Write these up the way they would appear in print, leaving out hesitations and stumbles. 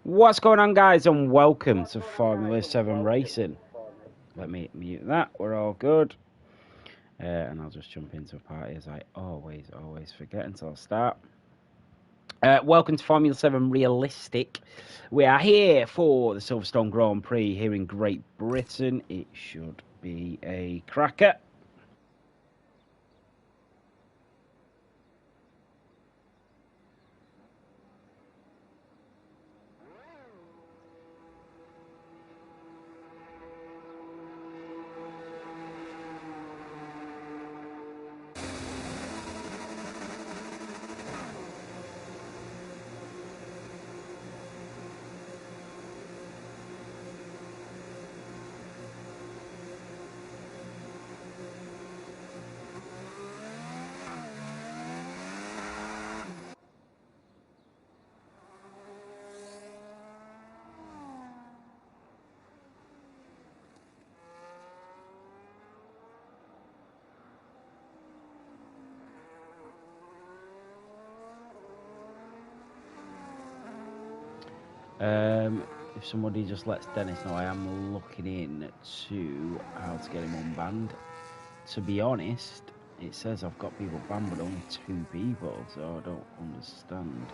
What's going on, guys, and welcome to Formula 7 Racing. Let me mute that. We're all good. And I'll just jump into a party as I always forget until I start. Welcome to Formula 7 Realistic. We are here for the Silverstone Grand Prix here in Great Britain. It should be a cracker. If somebody just lets Dennis know, I am looking in to how to get him unbanned. To be honest, it says I've got people banned, but only 2 people, so I don't understand.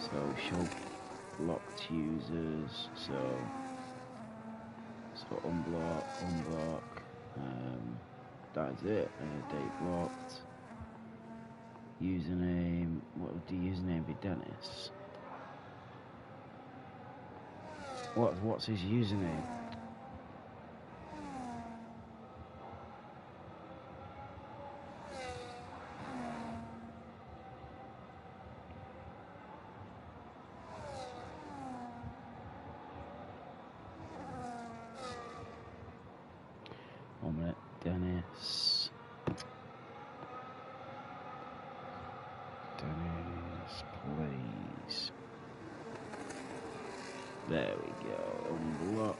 So show blocked users. So unblock. That is it. Date blocked. Username. What would the username be, Dennis? What's his username? Dennis, please. There we go. Unblock.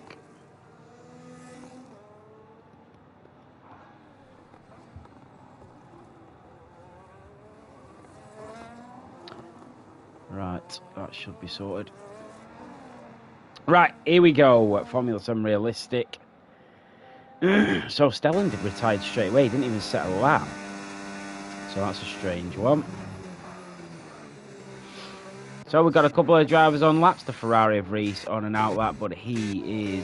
Right, that should be sorted. Right, here we go. Formula 7 Realistic. So Stellan retired straight away. He didn't even set a lap. So that's a strange one. So we've got a couple of drivers on laps. The Ferrari of Reese on an out lap, but he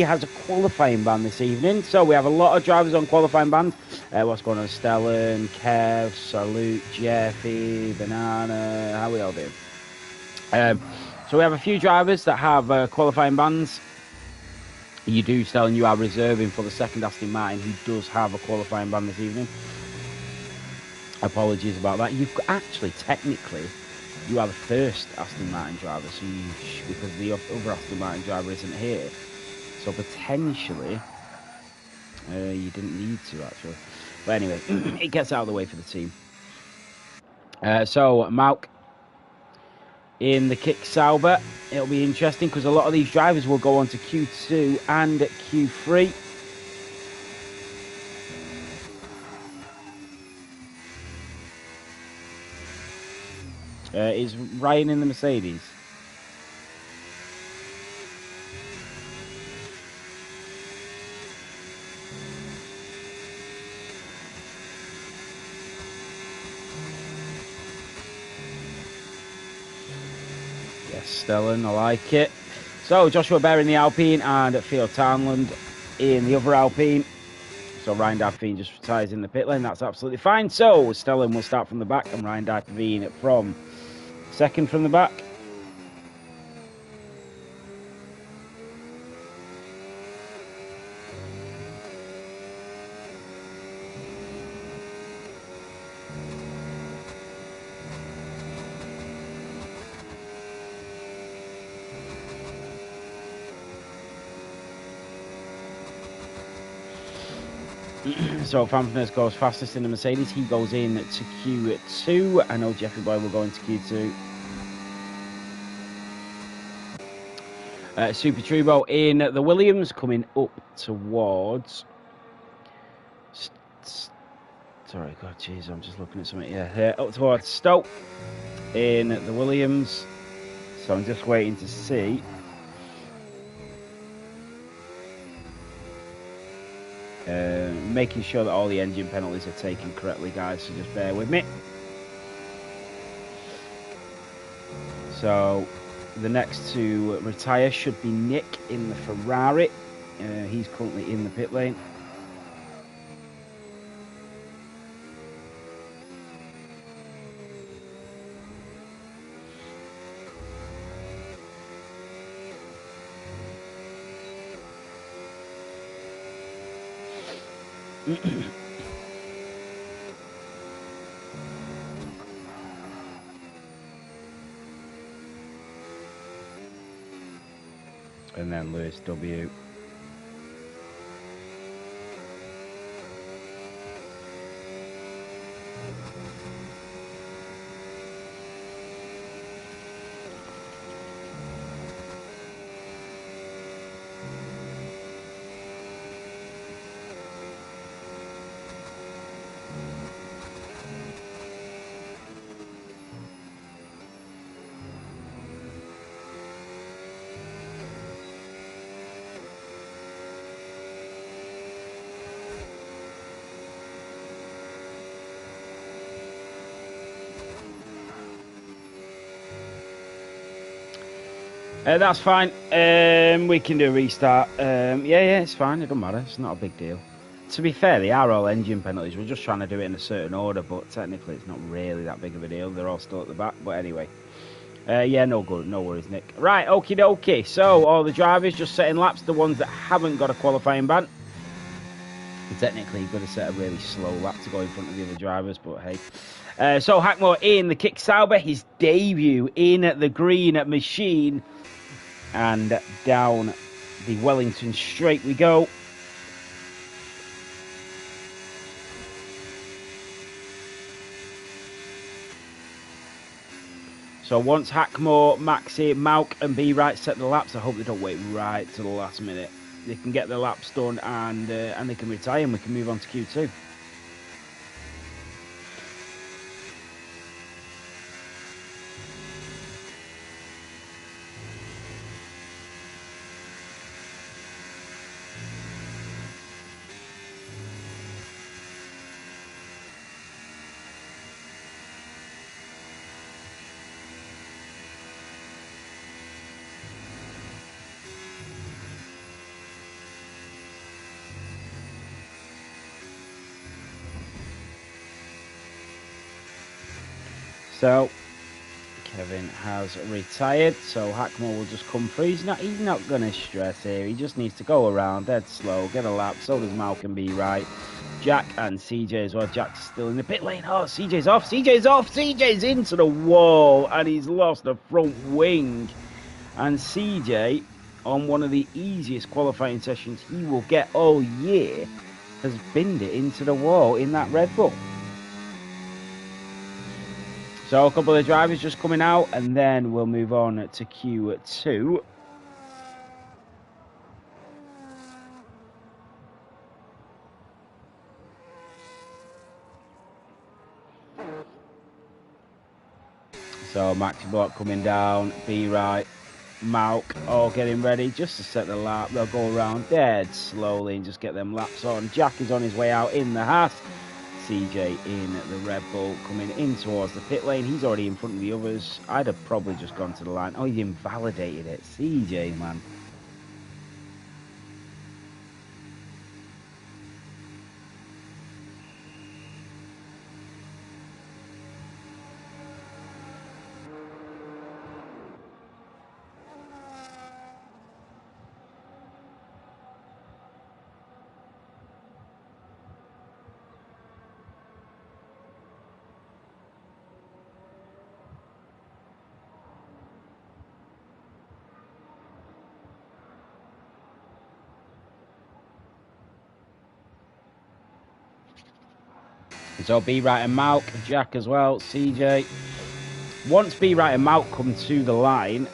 has a qualifying ban this evening. So we have a lot of drivers on qualifying bans. What's going on? Stellan, Kev, Salute, Jeffy, Banana. How we all doing? So we have a few drivers that have qualifying bans. You do, Stellan, you are reserving for the second Aston Martin, who does have a qualifying ban this evening. Apologies about that. You've actually, technically, you are the first Aston Martin driver, so because the other Aston Martin driver isn't here. So potentially, you didn't need to, actually. But anyway, it gets out of the way for the team. So, Mauk in the Kick Sauber. It'll be interesting because a lot of these drivers will go on to Q2 and Q3. Is Ryan in the Mercedes? Yes, Stellan, I like it. So, Joshua Bear in the Alpine and Theo Townland in the other Alpine. So, Ryan Davine just retires in the pit lane. That's absolutely fine. So, Stellan will start from the back and Ryan Davine from second from the back. So Fanfness goes fastest in the Mercedes. He goes in to Q2. I know Jeffrey Boy will go into Q2. Super Turbo in the Williams coming up towards Sorry, God, jeez, I'm just looking at something. Yeah, up towards Stoke in the Williams. So I'm just waiting to see. Making sure that all the engine penalties are taken correctly, guys, so just bear with me. So the next to retire should be Nick in the Ferrari. He's currently in the pit lane. And then Lewis W. That's fine. We can do a restart. Yeah, it's fine. It doesn't matter. It's not a big deal. To be fair, they are all engine penalties. We're just trying to do it in a certain order, but technically it's not really that big of a deal. They're all still at the back. But anyway. Yeah, no good. No worries, Nick. Right, okie dokie. So, all the drivers just setting laps. The ones that haven't got a qualifying ban. Technically, you've got to set a really slow lap to go in front of the other drivers, but hey. So, Hackmore in the Kick Sauber. His debut in the green machine. And down the Wellington straight we go. So once Hackmore, Maxi, Mauk and B-Right set the laps, I hope they don't wait right to the last minute. They can get their laps done and they can retire and we can move on to Q2. So Kevin has retired, so Hackmore will just come through. He's not going to stress here. He just needs to go around dead slow, get a lap. So does Malcolm B-Right. Jack and CJ as well. Jack's still in the pit lane. Oh, CJ's off. CJ's into the wall, and he's lost the front wing. And CJ, on one of the easiest qualifying sessions he will get all year, has binned it into the wall in that Red Bull. So a couple of drivers just coming out, and then we'll move on to Q2. So Maxi Block coming down, B-Right, Mauk all getting ready just to set the lap. They'll go around dead slowly and just get them laps on. Jack is on his way out in the Haas. CJ in the Red Bull coming in towards the pit lane. He's already in front of the others. I'd have probably just gone to the line. Oh, he invalidated it. CJ, man. So B-Right and Mauk, Jack as well, CJ. Once B-Right and Mauk come to the line,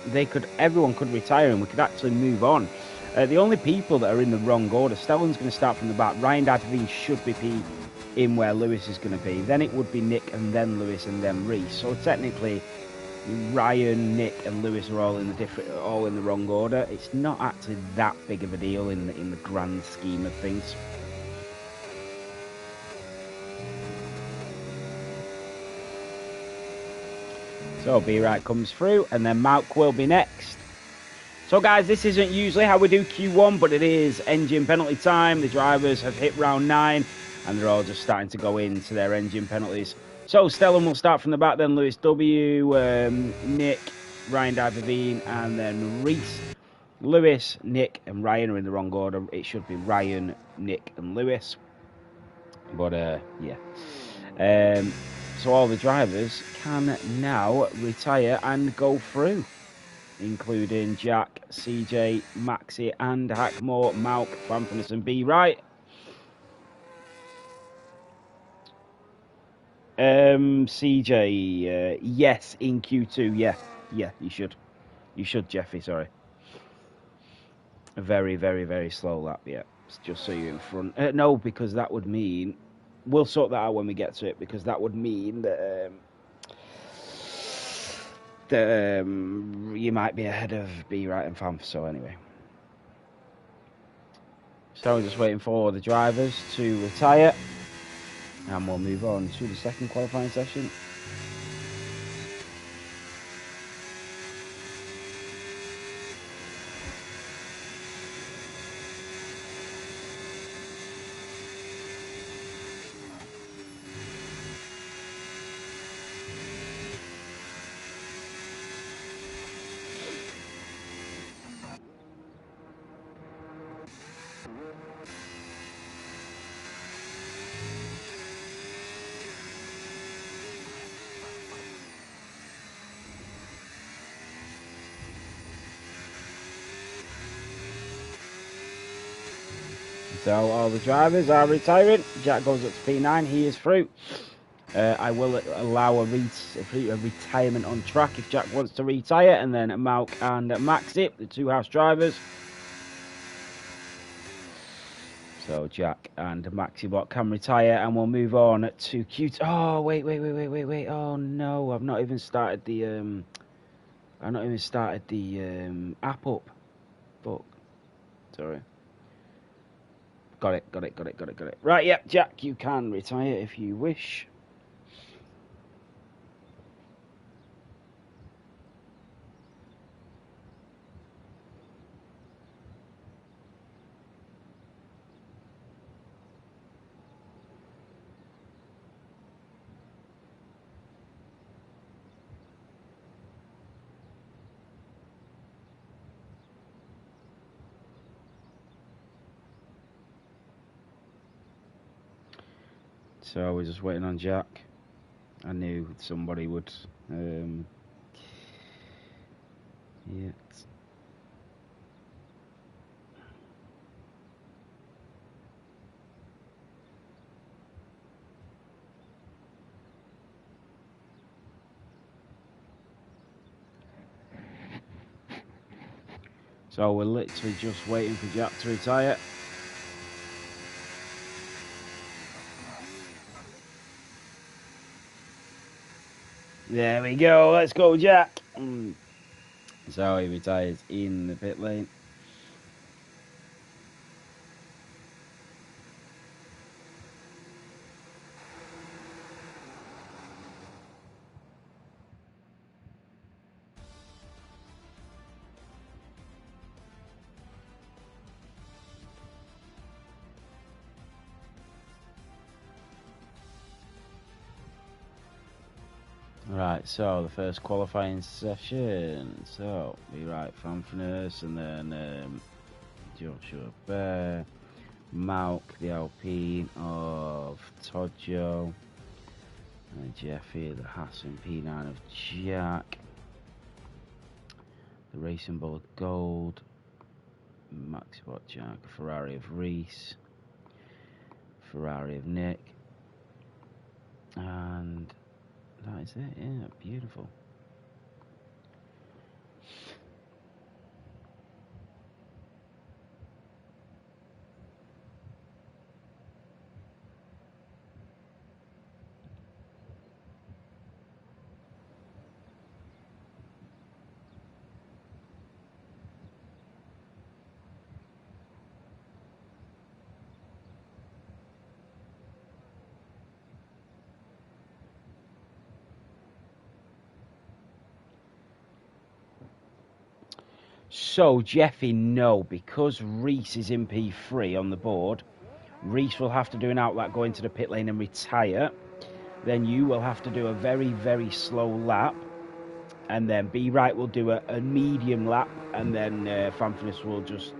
everyone could retire and we could actually move on. The only people that are in the wrong order, Stellan's going to start from the back. Ryan Dadveen should be in where Lewis is going to be. Then it would be Nick and then Lewis and then Reese. So technically, Ryan, Nick, and Lewis are all in the wrong order. It's not actually that big of a deal in the grand scheme of things. So B-Right comes through, and then Malk will be next. So guys, this isn't usually how we do Q1, but it is engine penalty time. The drivers have hit round 9, and they're all just starting to go into their engine penalties. So Stellan will start from the back, then Lewis W, Nick, Ryan Divine, and then Reese. Lewis, Nick, and Ryan are in the wrong order. It should be Ryan, Nick, and Lewis. But yeah. So all the drivers can now retire and go through, including Jack, CJ, Maxi, and Hackmore, Malk, Fanfulness, and B-Right. CJ, yes, in Q2, yeah, you should. You should, Jeffy, sorry. A very, very, very slow lap, yeah. Just so you're in front. No, because that would mean... We'll sort that out when we get to it, because that would mean that... you might be ahead of B-Right and Fanf, so anyway. So we're just waiting for the drivers to retire, and we'll move on to the second qualifying session. So all the drivers are retiring. Jack goes up to P9. He is through. I will allow a retirement on track if Jack wants to retire, and then Malk and Maxi, the two house drivers. So Jack and Maxibot can retire, and we'll move on to Q2. Oh wait! Oh no, I've not even started the app up. Fuck. Sorry. Got it. Right, yep, Jack, you can retire if you wish. So we're just waiting on Jack. I knew somebody would. Yeah. So we're literally just waiting for Jack to retire. There we go. Let's go, Jack. So he retires in the pit lane. Right, so the first qualifying session. So B-Right, Fanfulness, and then Joshua Bear, Malk, the Alpine of Todjo, and Jeffy, the Hassan P9 of Jack, the Racing Bull of Gold, Maxibot Jack, Ferrari of Reese, Ferrari of Nick, and that is it. Yeah, beautiful. So, Jeffy, no, because Reese is in P3 on the board, Reese will have to do an outlap, go into the pit lane and retire. Then you will have to do a very, very slow lap. And then Be Right will do a medium lap. And then Fanfinus will just...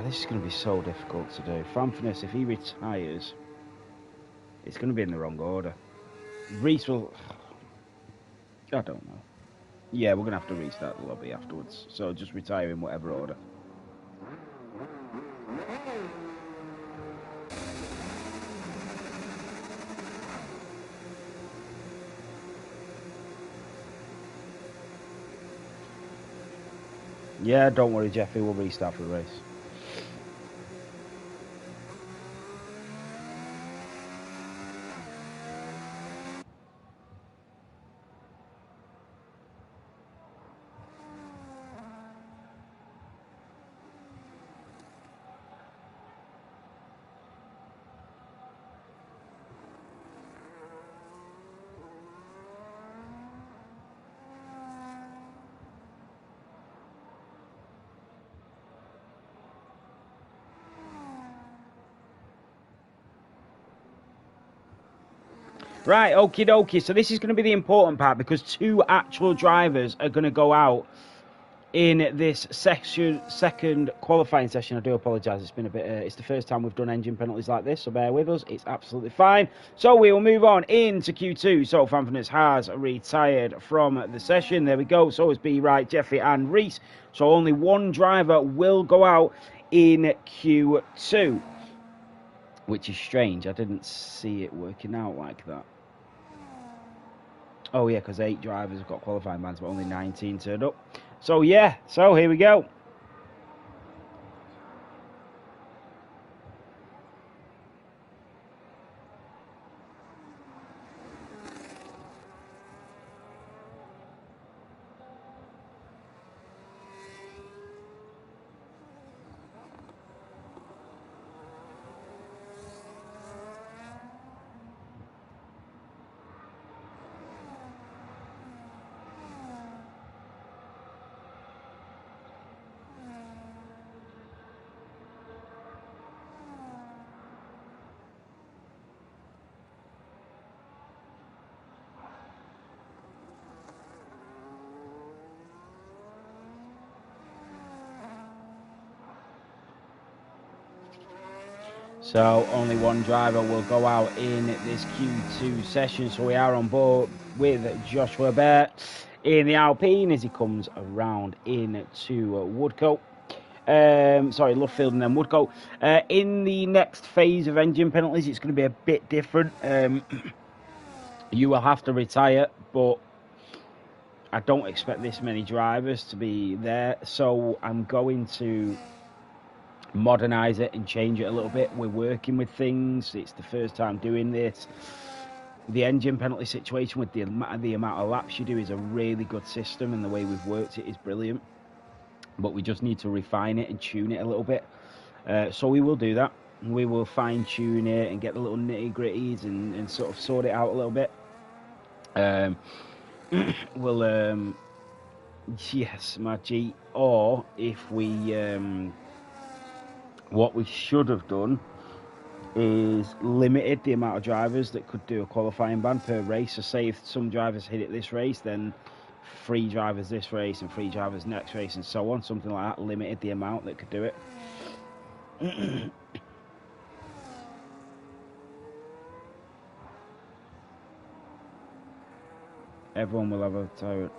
this is going to be so difficult to do. Fanfinus, if he retires, it's going to be in the wrong order. Reese will... I don't know. Yeah, we're going to have to restart the lobby afterwards. So just retire in whatever order. Yeah, don't worry, Jeffy. We'll restart for the race. Right, okie dokie. So this is going to be the important part because 2 actual drivers are going to go out in this second qualifying session. I do apologise. It's been a bit. It's the first time we've done engine penalties like this, so bear with us. It's absolutely fine. So we will move on into Q2. So Fanfinus has retired from the session. There we go. So is Be Right, Jeffy, and Reese. So only 1 driver will go out in Q2, which is strange. I didn't see it working out like that. Oh, yeah, because 8 drivers have got qualifying bans, but only 19 turned up. So, yeah, so here we go. So only 1 driver will go out in this Q2 session. So we are on board with Joshua Bear in the Alpine as he comes around into Woodcote. Sorry, Luffield and then Woodcote. In the next phase of engine penalties, it's going to be a bit different. You will have to retire, but I don't expect this many drivers to be there. So I'm going to modernise it and change it a little bit. We're working with things. It's the first time doing this. The engine penalty situation with the amount of laps you do is a really good system, and the way we've worked it is brilliant. But we just need to refine it and tune it a little bit. So we will do that. We will fine tune it and get the little nitty gritties and sort of sort it out a little bit. We'll yes, my G. Or if we what we should have done is limited the amount of drivers that could do a qualifying ban per race. So say if some drivers hit it this race, then 3 drivers this race and 3 drivers next race and so on. Something like that. Limited the amount that could do it. Everyone will have a tyrant.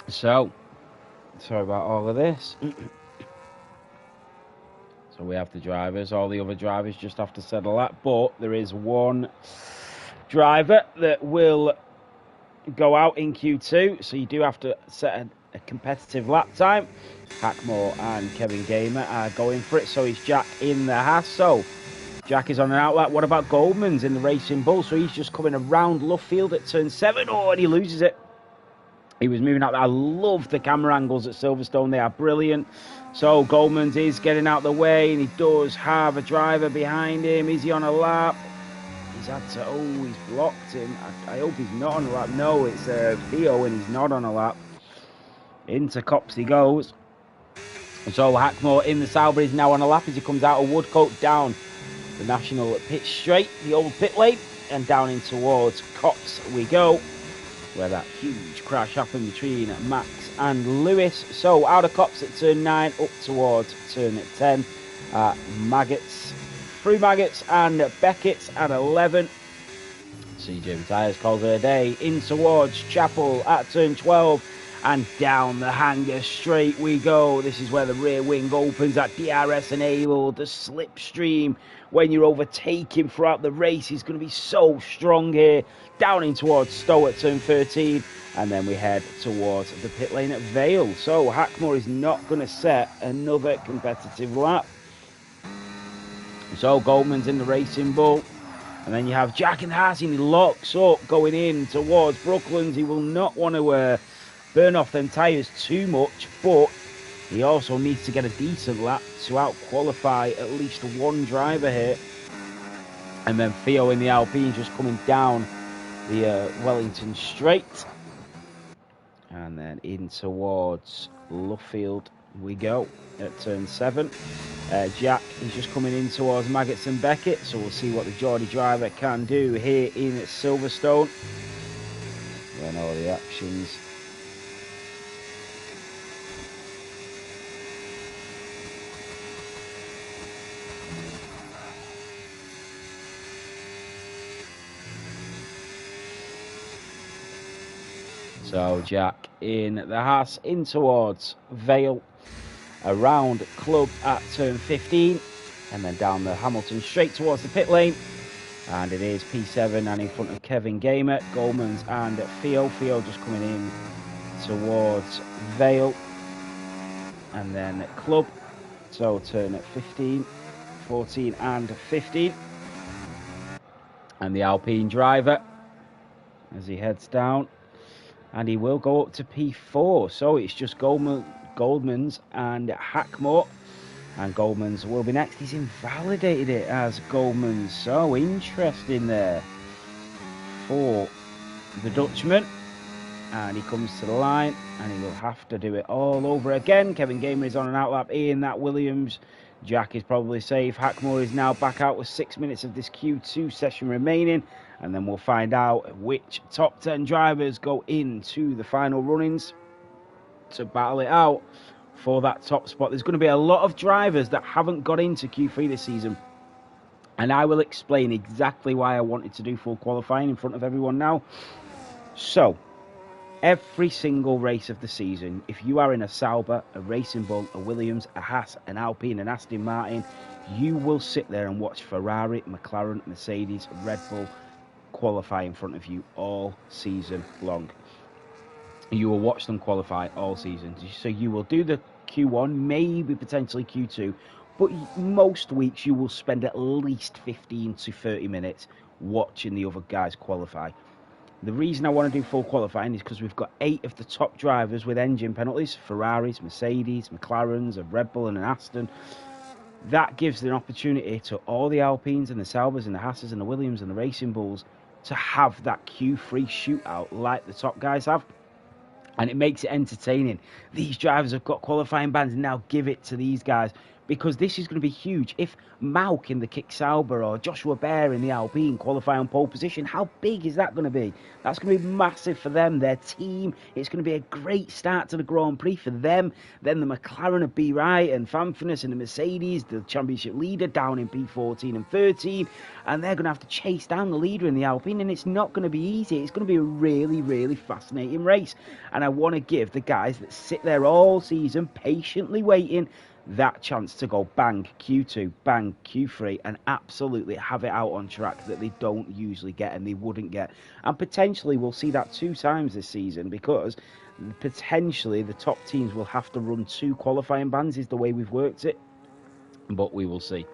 So, sorry about all of this. So we have the drivers. All the other drivers just have to settle that. But there is one driver that will go out in Q2. So you do have to set a competitive lap time. Hackmore and Kevin Gamer are going for it. So is Jack in the Haas. So Jack is on an outlap. What about Goldman's in the Racing Bull? So he's just coming around Luffield at turn 7. Oh, and he loses it. He was moving out. I love the camera angles at Silverstone. They are brilliant. So Goldman's is getting out the way, and he does have a driver behind him. Is he on a lap? He's had to. Oh, he's blocked him. I hope he's not on a lap. No, it's Theo, and he's not on a lap. Into Cops he goes. So Hackmore in the Sauber is now on a lap as he comes out of Woodcote down the National Pit Straight, the old pit lane, and down in towards Cops we go, where that huge crash happened between Max and Lewis. So out of Cops at turn 9, up towards turn 10. Maggots, through Maggots and Beckett's at 11. CJ retires, calls it a day. In towards Chapel at turn 12. And down the hanger straight we go. This is where the rear wing opens at DRS enabled. The slipstream when you're overtaking throughout the race is going to be so strong here. Down in towards Stowe at turn 13. And then we head towards the pit lane at Vale. So Hackmore is not going to set another competitive lap. So Goldman's in the Racing Bull. And then you have Jack in the Haas, and he locks up going in towards Brooklands. He will not want to burn off them tyres too much, but he also needs to get a decent lap to out-qualify at least one driver here. And then Theo in the Alpine just coming down the Wellington Straight. And then in towards Luffield we go at turn 7. Jack is just coming in towards Maggots and Beckett, so we'll see what the Geordie driver can do here in Silverstone. Then all the actions. So Jack in the Haas in towards Vale, around Club at turn 15, and then down the Hamilton straight towards the pit lane. And it is P7 and in front of Kevin Gamer, Goldman's and Theo. Theo just coming in towards Vale, and then Club. So turn at 15, 14 and 15. And the Alpine driver as he heads down. And he will go up to P4. So it's just Goldman's and Hackmore. And Goldman's will be next. He's invalidated it as Goldman's. So interesting there for the Dutchman. And he comes to the line. And he will have to do it all over again. Kevin Gamer is on an outlap in that Williams. Jack is probably safe. Hackmore is now back out with 6 minutes of this Q2 session remaining. And then we'll find out which top 10 drivers go into the final run-ins to battle it out for that top spot. There's going to be a lot of drivers that haven't got into Q3 this season. And I will explain exactly why I wanted to do full qualifying in front of everyone now. So, every single race of the season, if you are in a Sauber, a Racing Bull, a Williams, a Haas, an Alpine, an Aston Martin, you will sit there and watch Ferrari, McLaren, Mercedes, Red Bull qualify in front of you all season long. You will watch them qualify all season. So you will do the Q1, maybe potentially Q2, but most weeks you will spend at least 15 to 30 minutes watching the other guys qualify. The reason I want to do full qualifying is because we've got 8 of the top drivers with engine penalties: Ferraris, Mercedes, McLarens, a Red Bull and an Aston. That gives an opportunity to all the Alpines and the Saubers and the Haasses and the Williams and the Racing Bulls to have that Q3 shootout like the top guys have. And it makes it entertaining. These drivers have got qualifying bans, and now give it to these guys. because this is going to be huge. If Mauk in the Kick Sauber or Joshua Bear in the Alpine qualify on pole position, how big is that going to be? That's going to be massive for them, their team. It's going to be a great start to the Grand Prix for them. Then the McLaren of B. Wright and Fanfinus and the Mercedes, the championship leader, down in P14 and 13. And they're going to have to chase down the leader in the Alpine, and it's not going to be easy. It's going to be a really, really fascinating race. And I want to give the guys that sit there all season patiently waiting that chance to go bang Q2, bang Q3, and absolutely have it out on track that they don't usually get and they wouldn't get. And potentially we'll see that 2 times this season, because potentially the top teams will have to run 2 qualifying bans, is the way we've worked it. But we will see.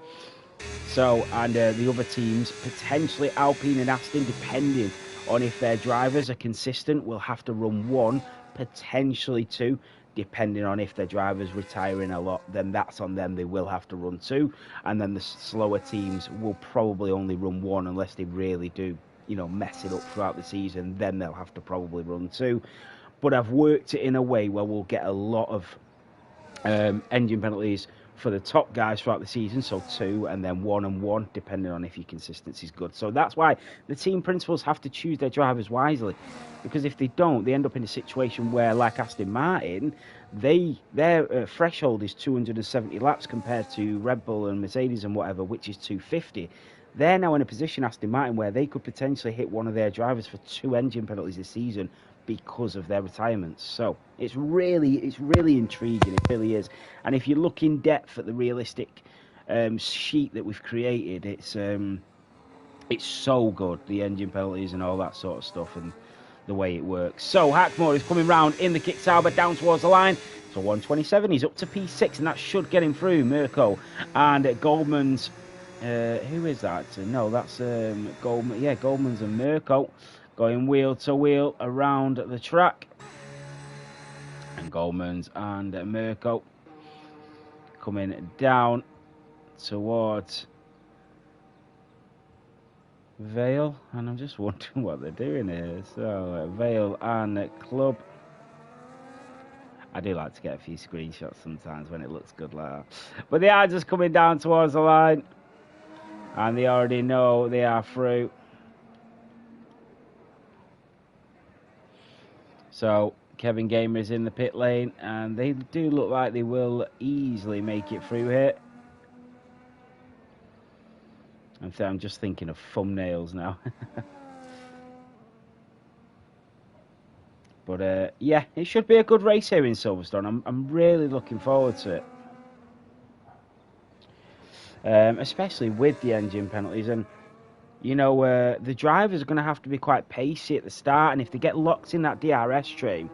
So, and the other teams, potentially Alpine and Aston, depending on if their drivers are consistent, will have to run 1, potentially 2. Depending on if their driver's retiring a lot, then that's on them. They will have to run 2. And then the slower teams will probably only run 1 unless they really do, you know, mess it up throughout the season. Then they'll have to probably run 2. But I've worked it in a way where we'll get a lot of engine penalties for the top guys throughout the season, so 2 and then 1 and 1, depending on if your consistency is good. So that's why the team principals have to choose their drivers wisely, because if they don't, they end up in a situation where, like Aston Martin, their threshold is 270 laps compared to Red Bull and Mercedes and whatever, which is 250. They're now in a position, Aston Martin, where they could potentially hit one of their drivers for 2 engine penalties this season because of their retirements. So it's really intriguing. It really is. And if you look in depth at the realistic sheet that we've created, it's so good, the engine penalties and all that sort of stuff and the way it works. So Hackmore is coming round in the Kick Sauber down towards the line. So 127, he's up to P6, and that should get him through. Mirko and Goldman's. Who is that? No, that's Goldman. Yeah, Goldman's and Mirko going wheel to wheel around the track. And Goldman's and Mirko coming down towards Vale, and I'm just wondering what they're doing here. So Vale and Club. I do like to get a few screenshots sometimes when it looks good like that. But they are just coming down towards the line, and they already know they are through. So Kevin Gamer is in the pit lane, and they do look like they will easily make it through here. I'm just thinking of thumbnails now. But yeah, it should be a good race here in Silverstone. I'm really looking forward to it. Especially with the engine penalties. And, you know, the drivers are going to have to be quite pacey at the start. And if they get locked in that DRS train,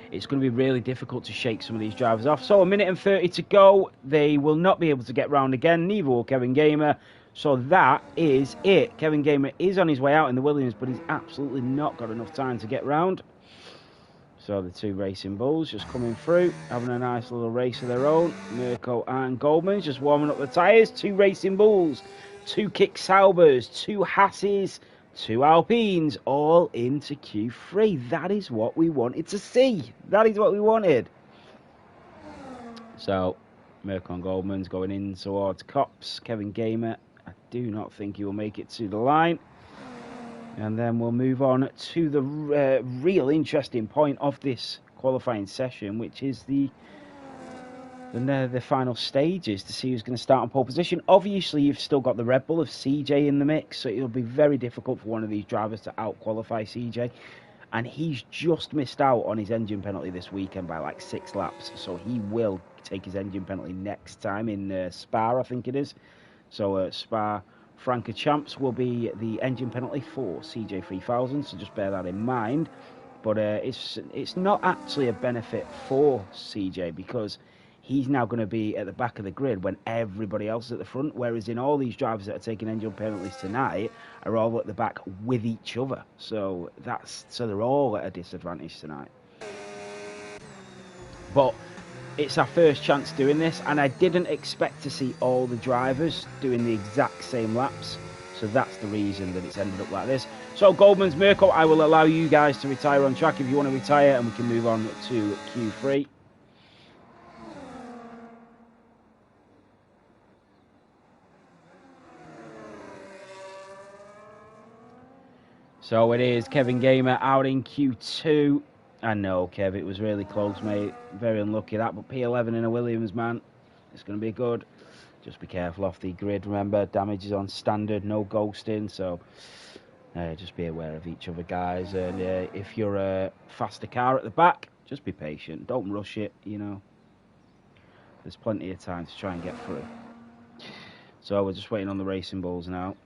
it's going to be really difficult to shake some of these drivers off. So 1 minute and 30 to go. They will not be able to get round again. Neither will Kevin Gamer. So that is it. Kevin Gamer is on his way out in the Williams, but he's absolutely not got enough time to get round. So the 2 Racing Bulls just coming through, having a nice little race of their own. Mirko and Goldman's just warming up the tyres. 2 Racing Bulls, 2 Kick Saubers, 2 Hasses, 2 Alpines, all into Q3. That is what we wanted to see. That is what we wanted. So Mirko and Goldman's going in towards Cops. Kevin Gamer, I do not think he will make it to the line. And then we'll move on to the real interesting point of this qualifying session, which is the final stages to see who's going to start on pole position. Obviously, you've still got the Red Bull of CJ in the mix, so it'll be very difficult for one of these drivers to out-qualify CJ. And he's just missed out on his engine penalty this weekend by like 6 laps, so he will take his engine penalty next time in Spa, I think it is. So Spa Francorchamps will be the engine penalty for CJ3000, so just bear that in mind. But it's not actually a benefit for CJ, because he's now going to be at the back of the grid when everybody else is at the front, whereas in all these drivers that are taking engine penalties tonight are all at the back with each other. So they're all at a disadvantage tonight. But it's our first chance doing this, and I didn't expect to see all the drivers doing the exact same laps, so that's the reason that it's ended up like this. So Goldman's, Mirko, I will allow you guys to retire on track if you want to retire, and we can move on to Q3. So it is Kevin Gamer out in Q2. I know, Kev, it was really close, mate. Very unlucky that, but P11 in a Williams, man. It's going to be good. Just be careful off the grid. Remember, damage is on standard, no ghosting, so just be aware of each other, guys. And if you're a faster car at the back, just be patient. Don't rush it, you know. There's plenty of time to try and get through. So we're just waiting on the racing balls now.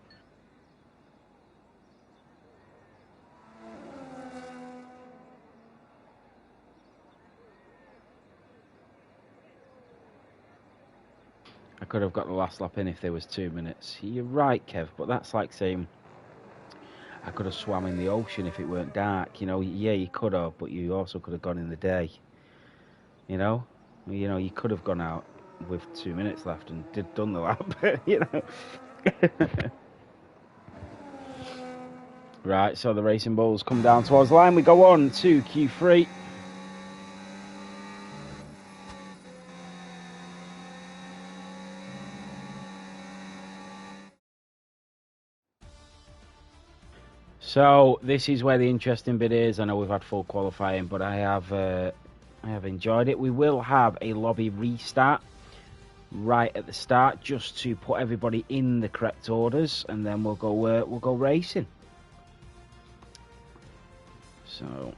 I could have got the last lap in if there was 2 minutes. You're right, Kev, but that's like saying I could have swam in the ocean if it weren't dark. You know, yeah, you could have, but you also could have gone in the day. You know, you could have gone out with 2 minutes left and done the lap. You know. Right, so the racing balls come down towards the line. We go on to Q3. So this is where the interesting bit is. I know we've had full qualifying, but I have enjoyed it. We will have a lobby restart right at the start, just to put everybody in the correct orders, and then we'll go racing. So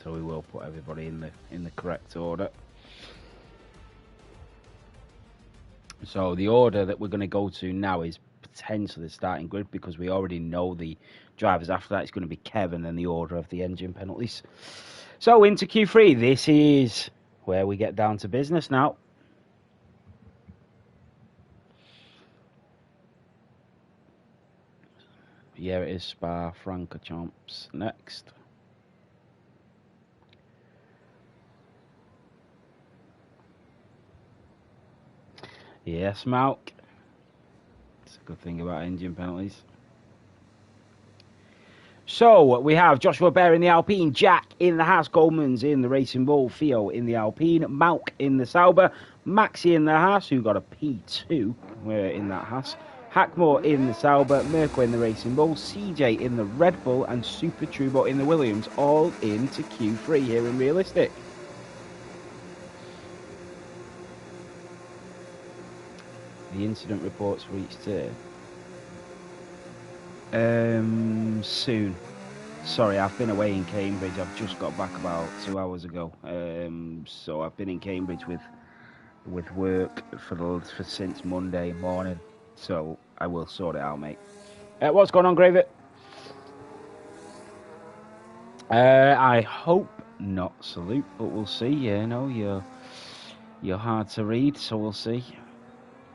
we will put everybody in the correct order. So the order that we're going to go to now is potentially the starting grid, because we already know the drivers after that. It's going to be Kevin and the order of the engine penalties. So into Q3, this is where we get down to business now. Yeah, it is Spa-Francorchamps next. Yes, Malk. It's a good thing about engine penalties. So we have Joshua Bear in the Alpine, Jack in the Haas, Goldman's in the Racing Bull, Theo in the Alpine, Malk in the Sauber, Maxi in the Haas, who got a P2 in that Haas, Hackmore in the Sauber, Mirko in the Racing Bull, CJ in the Red Bull, and Super Trubo in the Williams, all into Q3 here in Realistic. The incident reports for each turn. Soon. Sorry, I've been away in Cambridge. I've just got back about 2 hours ago. So I've been in Cambridge with work for since Monday morning. So I will sort it out, mate. What's going on, Gravy? I hope not salute, but we'll see. You know, you're hard to read, so we'll see.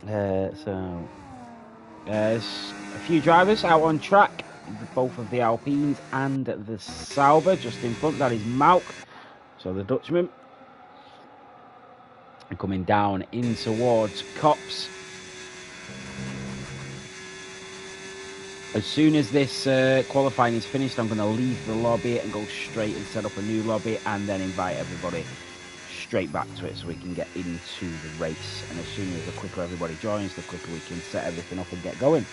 There's a few drivers out on track, both of the Alpines and the Sauber. Just in front, that is Malk, so the Dutchman. And coming down in towards Cops. As soon as this qualifying is finished, I'm going to leave the lobby and go straight and set up a new lobby, and then invite everybody straight back to it so we can get into the race. And as soon as the quicker everybody joins, the quicker we can set everything up and get going.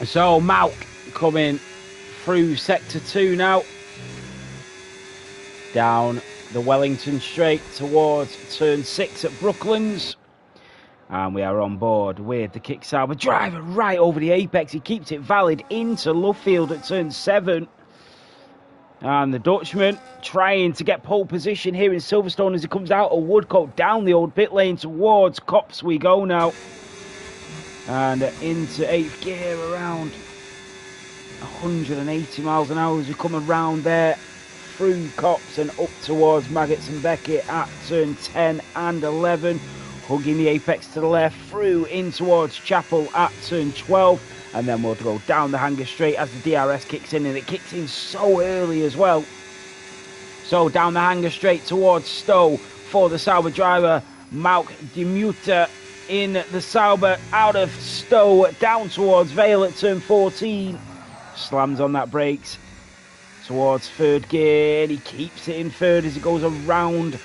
So Malk coming through sector 2 now, down the Wellington Straight towards turn 6 at Brooklands, and we are on board with the Kick Sauber driver right over the apex. He keeps it valid into Lovefield at turn 7, and the Dutchman trying to get pole position here in Silverstone as he comes out of Woodcote down the old pit lane towards Cops we go now. And into 8th gear around 180 miles an hour as we come around there, through Cops and up towards Maggots and Beckett at turn 10 and 11. Hugging the apex to the left, through in towards Chapel at turn 12. And then we'll go down the hanger straight as the DRS kicks in, and it kicks in so early as well. So down the hanger straight towards Stowe for the Sauber driver, Mauk Demuter in the Sauber, out of Stowe, down towards Vale at turn 14. Slams on that brakes towards third gear, and he keeps it in third as he goes around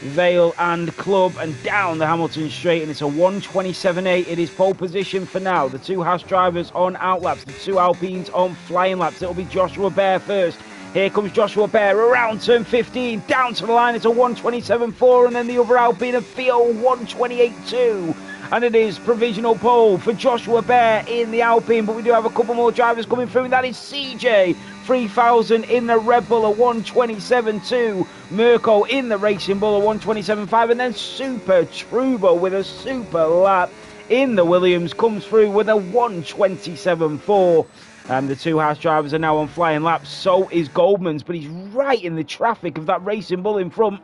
Vale and Club and down the Hamilton straight, and it's a 1:27.8. It is pole position for now. The two Haas drivers on outlaps, the two Alpines on flying laps. It'll be Joshua Bear first. Here comes Joshua Bear around turn 15, down to the line. It's a 1:27.4, and then the other Alpine of Theo 1:28.2. And it is provisional pole for Joshua Bear in the Alpine, but we do have a couple more drivers coming through, and that is CJ 3000 in the Red Bull at 1:27.2, Mirko in the Racing Bull at 1:27.5, and then Super Trubo with a super lap in the Williams comes through with a 1:27.4. And the two Haas drivers are now on flying laps. So is Goldman's, but he's right in the traffic of that Racing Bull in front.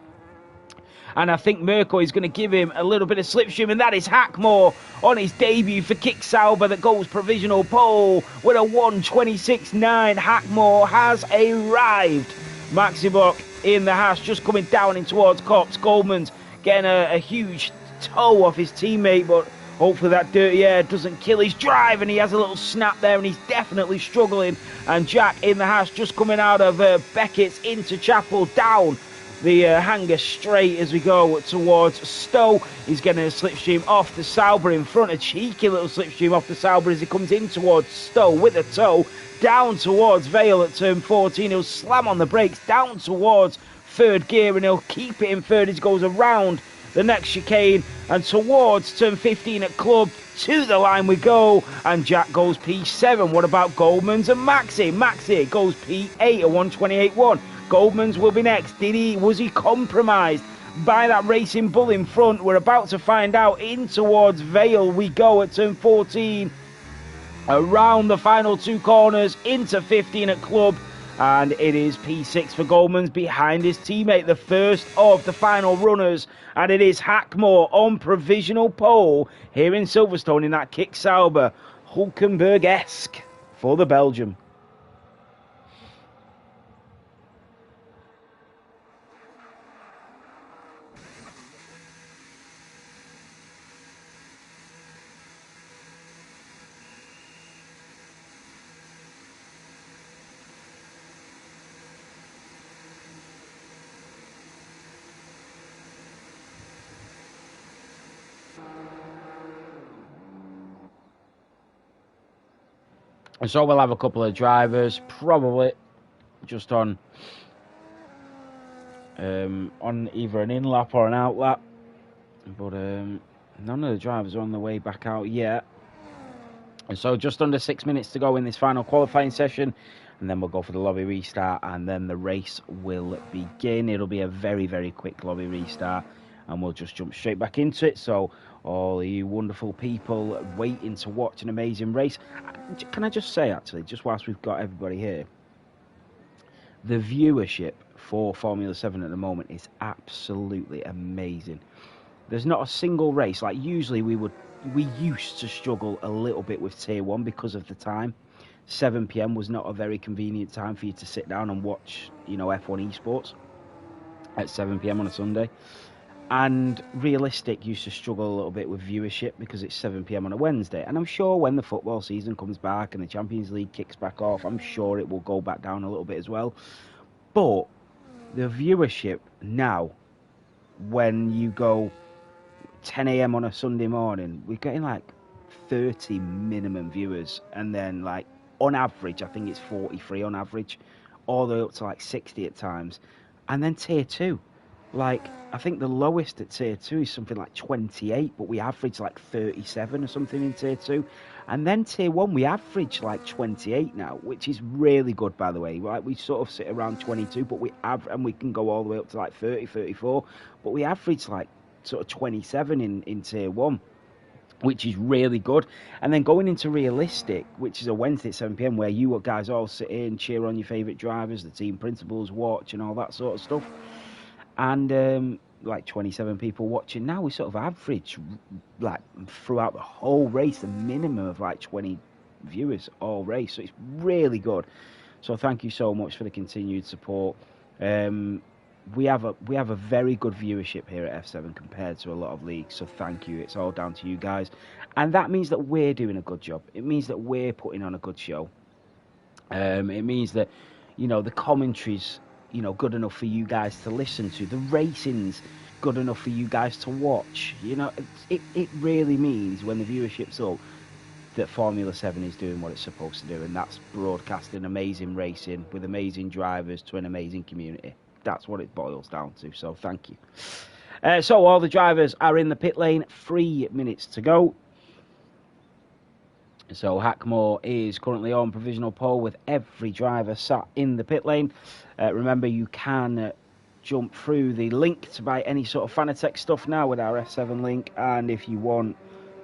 And I think Mirko is going to give him a little bit of slipstream, and that is Hackmore on his debut for Kick Sauber that goes provisional pole with a 1:26.9. Hackmore has arrived. Maxi Bock in the Haas just coming down in towards Cops. Goldman's getting a huge toe off his teammate, but hopefully that dirty air doesn't kill his drive, and he has a little snap there, and he's definitely struggling. And Jack in the Haas just coming out of Beckett's into Chapel, down the hanger straight as we go towards Stowe. He's getting a slipstream off the Sauber in front, a cheeky little slipstream off the Sauber as he comes in towards Stowe with a toe, down towards Vale at turn 14. He'll slam on the brakes down towards third gear, and he'll keep it in third as he goes around the next chicane and towards turn 15 at Club. To the line we go, and Jack goes P7. What about Goldman's and Maxi? Maxi goes P8 at 1:28.1. Goldman's will be next. Was he compromised by that Racing Bull in front? We're about to find out. In towards Vale we go at turn 14. Around the final two corners into 15 at Club. And it is P6 for Goldman's behind his teammate, the first of the final runners. And it is Hackmore on provisional pole here in Silverstone in that Kick Sauber, Hulkenberg-esque for the Belgium. And so we'll have a couple of drivers, probably just on either an in-lap or an out-lap. But none of the drivers are on the way back out yet. And so just under 6 minutes to go in this final qualifying session. And then we'll go for the lobby restart, and then the race will begin. It'll be a very, very quick lobby restart, and we'll just jump straight back into it. So all you wonderful people waiting to watch an amazing race. Can I just say, actually, just whilst we've got everybody here, the viewership for Formula 7 at the moment is absolutely amazing. There's not a single race. Like, usually we used to struggle a little bit with Tier 1 because of the time. 7 p.m. was not a very convenient time for you to sit down and watch, F1 esports at 7 p.m. on a Sunday. And Realistic used to struggle a little bit with viewership because it's 7 p.m. on a Wednesday. And I'm sure when the football season comes back and the Champions League kicks back off, I'm sure it will go back down a little bit as well. But the viewership now, when you go 10 a.m. on a Sunday morning, we're getting like 30 minimum viewers. And then like on average, I think it's 43 on average, all the way up to like 60 at times. And then Tier 2. Like, I think the lowest at Tier 2 is something like 28, but we average like 37 or something in Tier 2. And then Tier 1, we average like 28 now, which is really good, by the way. Like, we sort of sit around 22, but and we can go all the way up to like 30, 34, but we average like sort of 27 in Tier 1. which is really good. And then going into realistic, which is a Wednesday at 7 p.m, where you guys all sit in, cheer on your favourite drivers, the team principals watch, and all that sort of stuff. And like 27 people watching now, we sort of average, like throughout the whole race, a minimum of like 20 viewers all race. So it's really good. So thank you so much for the continued support. We have a very good viewership here at F7 compared to a lot of leagues, so thank you. It's all down to you guys, and that means that we're doing a good job. It means that we're putting on a good show. It means that, you know, the commentary's, you know, good enough for you guys to listen to. The racing's good enough for you guys to watch. You know, it really means when the viewership's up that Formula 7 is doing what it's supposed to do, and that's broadcasting amazing racing with amazing drivers to an amazing community. That's what it boils down to, so thank you. So all the drivers are in the pit lane, 3 minutes to go. So Hackmore is currently on provisional pole with every driver sat in the pit lane. Remember, you can jump through the link to buy any sort of Fanatec stuff now with our F7 link, and if you want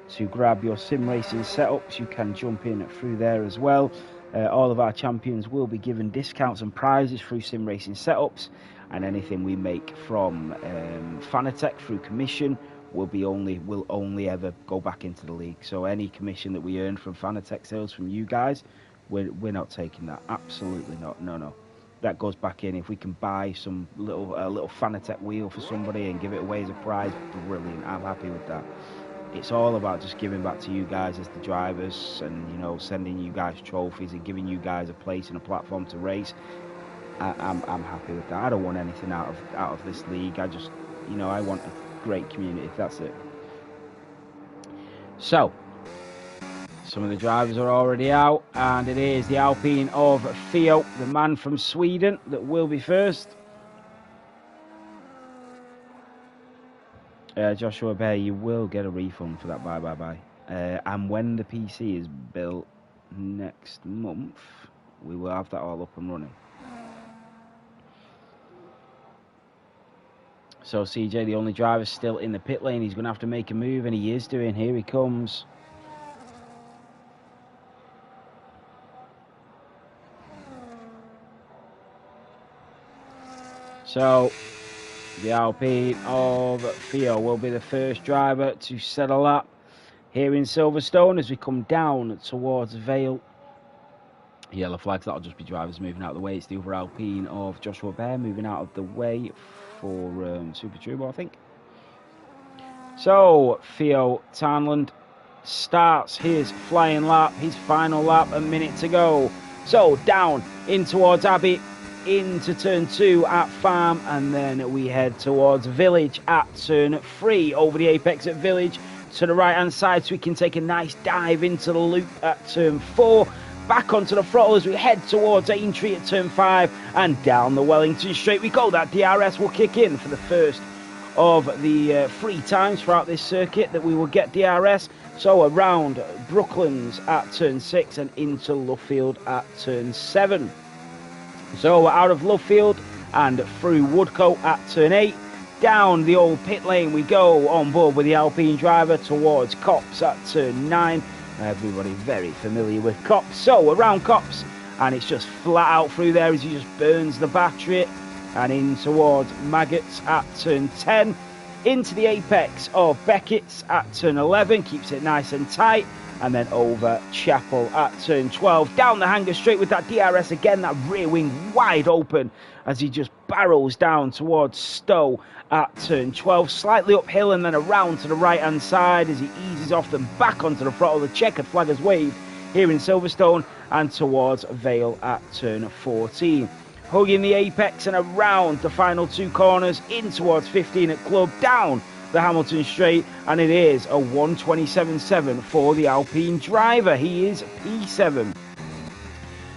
to grab your sim racing setups, you can jump in through there as well. All of our champions will be given discounts and prizes through sim racing setups, and anything we make from Fanatec through commission will only ever go back into the league. So any commission that we earn from Fanatec sales from you guys, we're not taking that. Absolutely not. No. That goes back in. If we can buy some little Fanatec wheel for somebody and give it away as a prize, brilliant. I'm happy with that. It's all about just giving back to you guys as the drivers, and, you know, sending you guys trophies and giving you guys a place and a platform to race. I'm happy with that. I don't want anything out of this league. I just, you know, I want a great community. That's it. So some of the drivers are already out, and it is the Alpine of Theo, the man from Sweden, that will be first. Joshua Bear, you will get a refund for that bye. And when the PC is built next month, we will have that all up and running. So CJ, the only driver still in the pit lane, he's going to have to make a move, and he is doing. Here he comes. So the Alpine of Theo will be the first driver to set a lap here in Silverstone as we come down towards Vale. Yellow flags, that'll just be drivers moving out of the way. It's the other Alpine of Joshua Bear moving out of the way for Super Turbo, I think. So Theo Tarnland starts his flying lap, his final lap, a minute to go. So down in towards Abbey, into turn 2 at Farm, and then we head towards Village at turn 3, over the apex at Village to the right hand side, so we can take a nice dive into the loop at turn 4, back onto the throttle as we head towards Aintree at turn 5, and down the Wellington straight we go. That DRS will kick in for the first of the 3 times throughout this circuit that we will get DRS. So around Brooklands at turn 6 and into Luffield at turn 7. So we're out of Luffield and through Woodcote at turn 8. Down the old pit lane we go, on board with the Alpine driver towards Copse at turn 9. Everybody very familiar with Copse. So around Copse, and it's just flat out through there as he just burns the battery, and in towards Maggots at turn 10. Into the apex of Beckett's at turn 11, keeps it nice and tight. And then over Chapel at turn 12. Down the hanger straight with that DRS again. That rear wing wide open as he just barrels down towards Stowe at turn 12. Slightly uphill and then around to the right-hand side as he eases off them back onto the throttle. The checkered flag has waved here in Silverstone, and towards Vale at turn 14. Hugging the apex and around the final 2 corners in towards 15 at Club. Down the Hamilton straight, and it is a 1:27.7 for the Alpine driver. He is P7.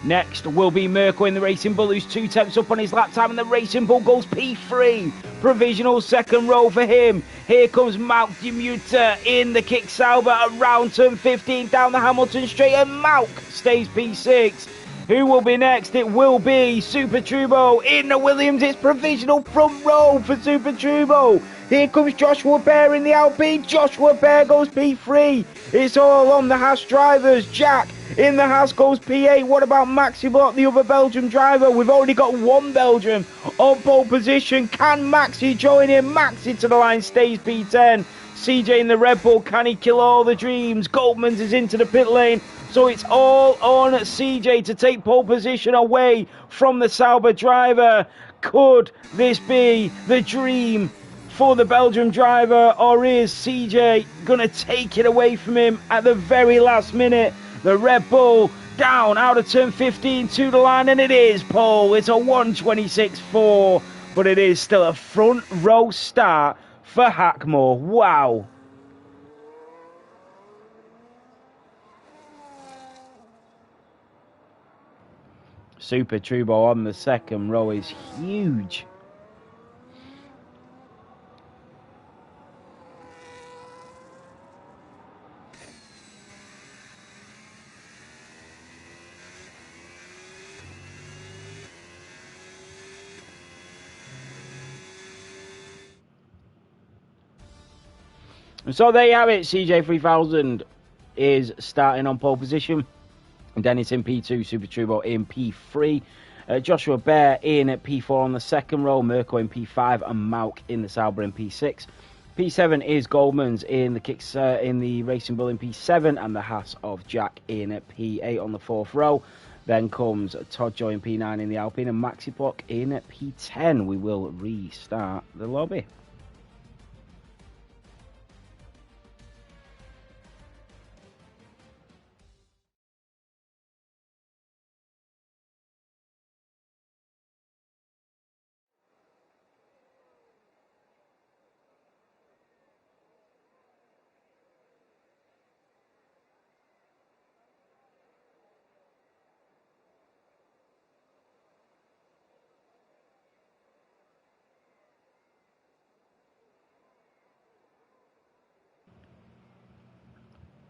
Next will be Mirko in the Racing Bull, who's 2 tenths up on his lap time, and the Racing Bull goes P3. Provisional second row for him. Here comes Malk Demuter in the Kick Sauber around turn 15 down the Hamilton straight, and Malk stays P6. Who will be next? It will be Super Turbo in the Williams. It's provisional front row for Super Turbo. Here comes Joshua Bear in the Alpine. Joshua Bear goes P3. It's all on the Haas drivers. Jack in the Haas goes P8. What about Maxi Block, the other Belgium driver? We've already got one Belgian on pole position. Can Maxi join him? Maxi to the line, stays P10. CJ in the Red Bull, can he kill all the dreams? Goldman's is into the pit lane. So it's all on CJ to take pole position away from the Sauber driver. Could this be the dream for the Belgium driver, or is CJ going to take it away from him at the very last minute? The Red Bull down out of turn 15 to the line, and it is pole. It's a 1:26.4, but it is still a front row start for Hackmore. Wow. Super Turbo on the second row is huge. So there you have it. CJ3000 is starting on pole position. Dennis in P2, Super Turbo in P3. Joshua Bear in at P4 on the second row. Mirko in P5 and Mauk in the Sauber in P6. P7 is Goldman's in the kicks in the Racing Bull in P7, and the Haas of Jack in at P8 on the fourth row. Then comes Todd Joy in P9 in the Alpine, and Maxi Block in at P10. We will restart the lobby.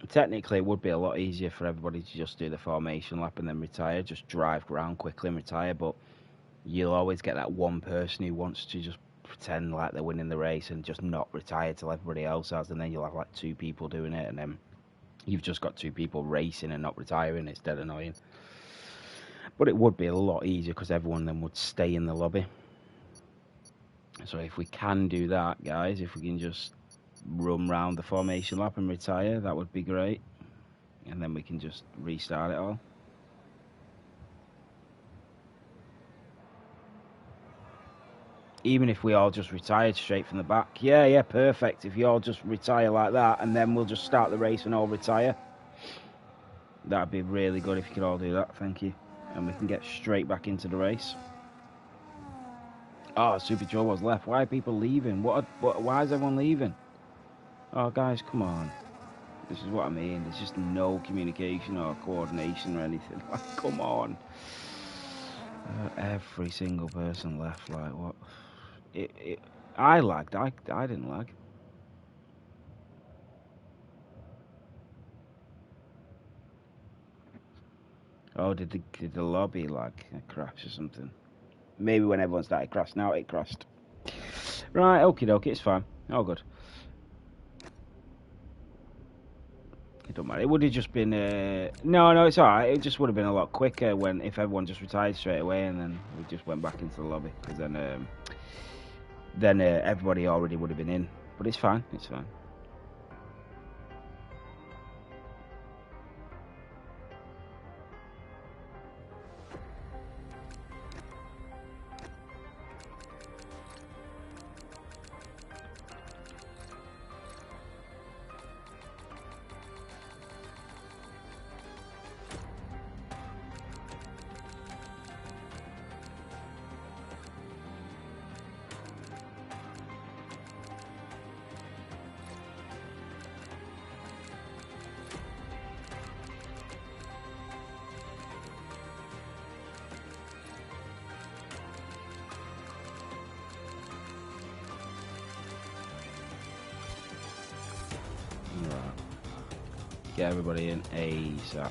Technically, it would be a lot easier for everybody to just do the formation lap and then retire, just drive around quickly and retire, but you'll always get that one person who wants to just pretend like they're winning the race and just not retire till everybody else has, and then you'll have like two people doing it, and then you've just got two people racing and not retiring. It's dead annoying. But it would be a lot easier because everyone then would stay in the lobby. So if we can do that, guys, if we can just run round the formation lap and retire, that would be great, and then we can just restart it all. Even if we all just retired straight from the back, yeah, perfect. If you all just retire like that, and then we'll just start the race and all retire, that'd be really good if you could all do that. Thank you. And we can get straight back into the race. Oh, Super Turbo's left. Why are people leaving? Why is everyone leaving? Oh, guys, come on. This is what I mean. There's just no communication or coordination or anything. Like, come on. Every single person left. Like, what? I lagged. I didn't lag. Oh, did the lobby lag? Crash or something? Maybe when everyone started crashing out, it crashed. Right, okie dokie, it's fine. All good. It don't matter. It would have just been no, it's alright. It just would have been a lot quicker if everyone just retired straight away and then we just went back into the lobby, because then everybody already would have been in. But it's fine. It's fine. Get everybody in ASAP.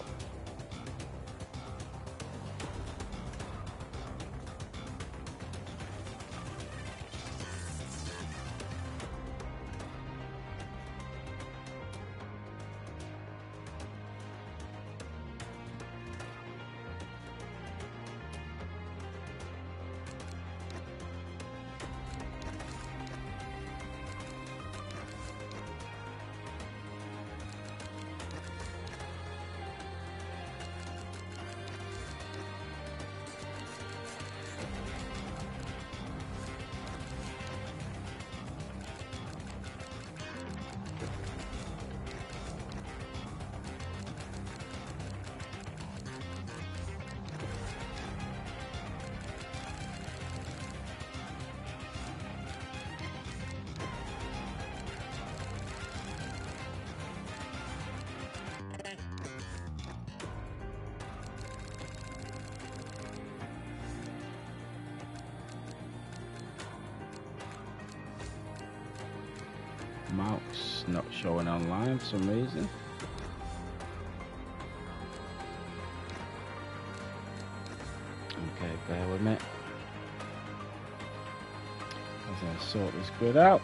Mouse not showing online for some reason. Okay, bear with me. As I sort this grid out.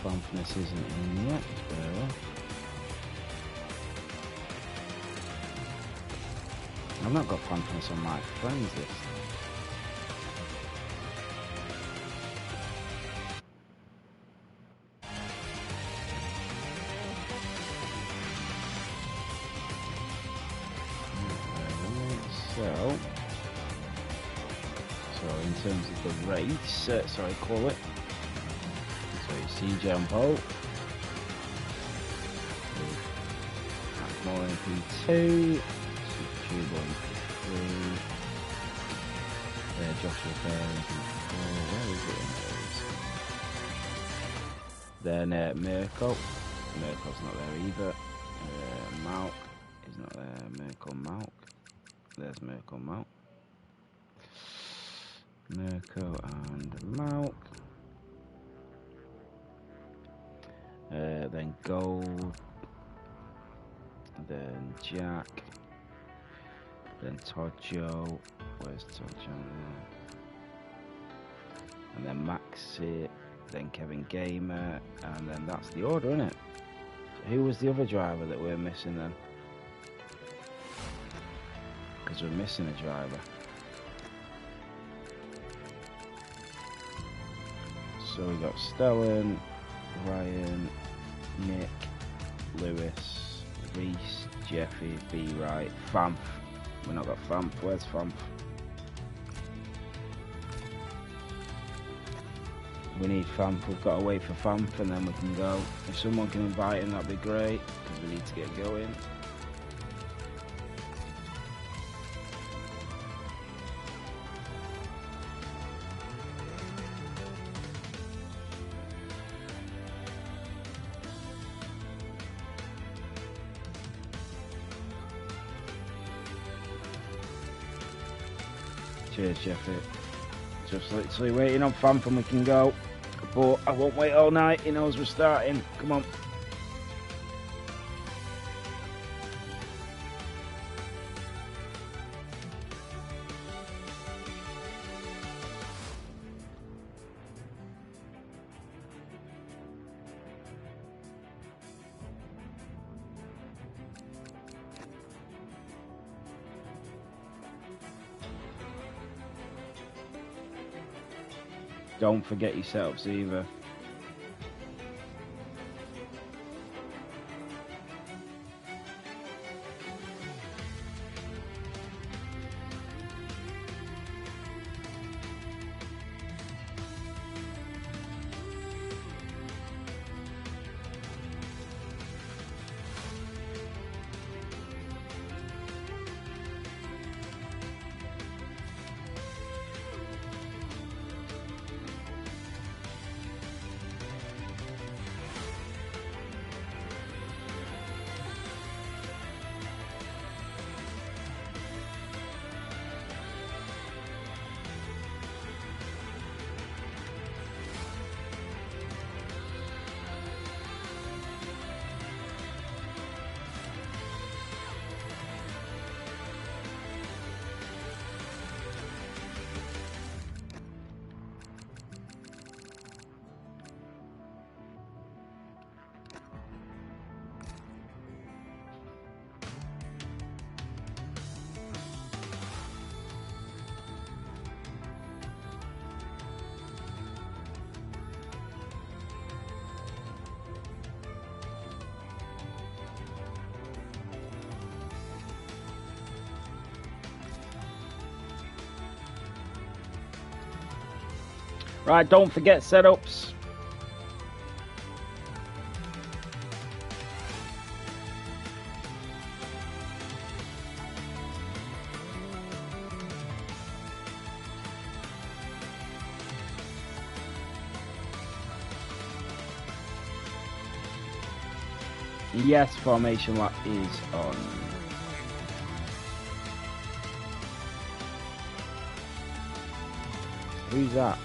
Bumpness isn't in yet, but I've not got bumpness on my friends list. So in terms of the race, call it. CJ on pole. More in P2. Super on P3. Joshua Fair in P4. Where is it in those? Then Mirko. Mirko's not there either. Malk is not there. Mirko Malk. There's Mirko Malk. Mirko and Malk. Then Gold, then Jack, then Todd Joe, where's Todd Joe there? And then Maxi, then Kevin Gamer, and then that's the order, isn't it? Who was the other driver that we're missing then? Because we're missing a driver. So we got Stellan, Ryan, Nick, Lewis, Reese, Jeffy, B. Wright, Famp. We've not got Famp. Where's Famp? We need Famp. We've got to wait for Famp and then we can go. If someone can invite him, that'd be great because we need to get going. Cheers, Jeffy. Just literally waiting on Famp and we can go. But I won't wait all night. He knows we're starting. Come on. Don't forget your setups either. Right, don't forget setups. Yes, formation lap is on. Who's that?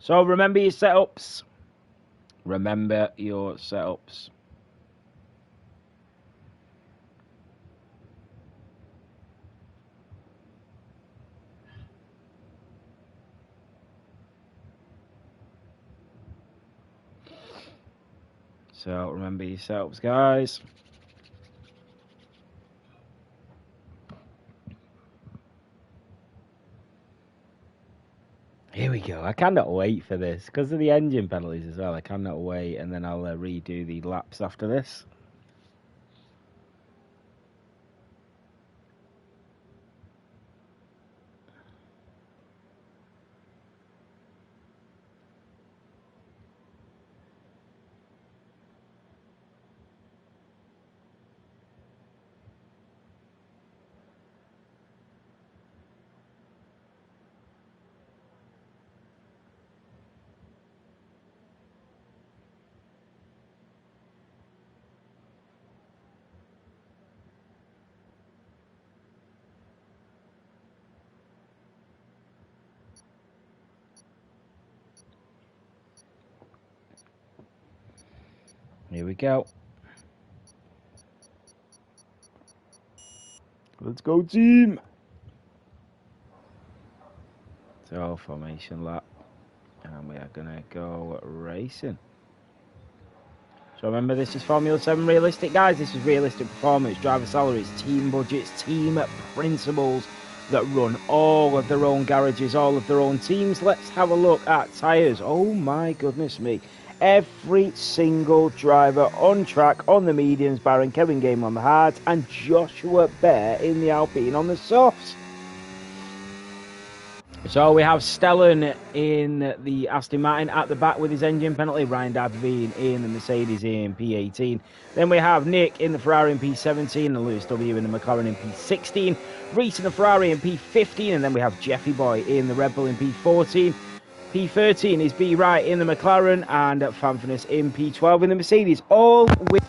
So remember your setups. Remember your setups. So remember your setups, guys. Here we go. I cannot wait for this because of the engine penalties as well. I cannot wait, and then I'll redo the laps after this. Here we go. Let's go, team. So formation lap, and we are gonna go racing. So remember, this is Formula 7 realistic, guys. This is realistic performance, driver salaries, team budgets, team principals that run all of their own garages, all of their own teams. Let's have a look at tyres. Oh my goodness me. Every single driver on track on the mediums, barring Kevin Game on the hards and Joshua Bear in the Alpine on the softs. So we have Stellan in the Aston Martin at the back with his engine penalty. Ryan Darby in the Mercedes in P18. Then we have Nick in the Ferrari in P17 and Lewis W in the McLaren in P16. Reese in the Ferrari in P15. And then we have Jeffy Boy in the Red Bull in P14. P13 is B Wright in the McLaren and Fanfinus in P12 in the Mercedes. All with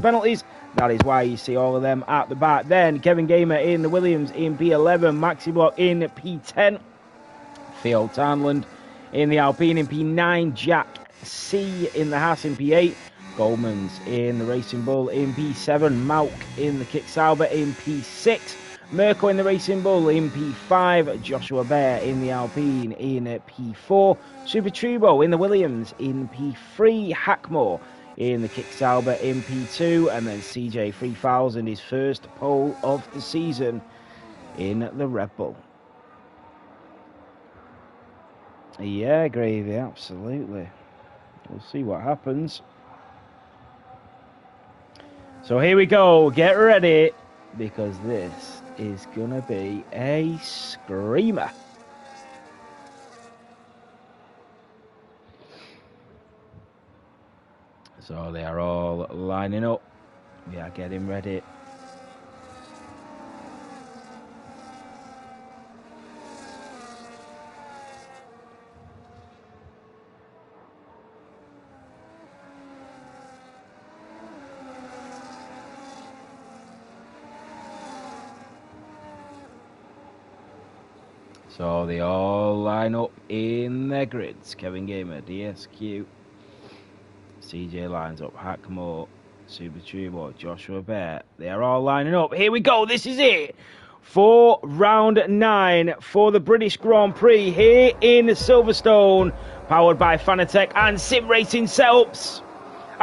penalties. That is why you see all of them at the back. Then Kevin Gamer in the Williams in P11. Maxi Block in P10. Theo Tarnland in the Alpine in P9, Jack C in the Haas in P8, Goldmans in the Racing Bull in P7, Malk in the Kit Sauber in P6, Mirko in the Racing Bull in P5, Joshua Bear in the Alpine in P4, Super Turbo in the Williams in P3, Hackmore in the Kit Sauber in P2, and then CJ 3000, his first pole of the season in the Red Bull. Yeah, Gravy, absolutely. We'll see what happens. So here we go. Get ready, because this is going to be a screamer. So they are all lining up. We are getting ready. So they all line up in their grids. Kevin Gamer, DSQ. CJ lines up, Hackmore, Super Turbo, Joshua Bear. They are all lining up. Here we go. This is it. For round 9 for the British Grand Prix here in Silverstone. Powered by Fanatec and Sim Racing Setups.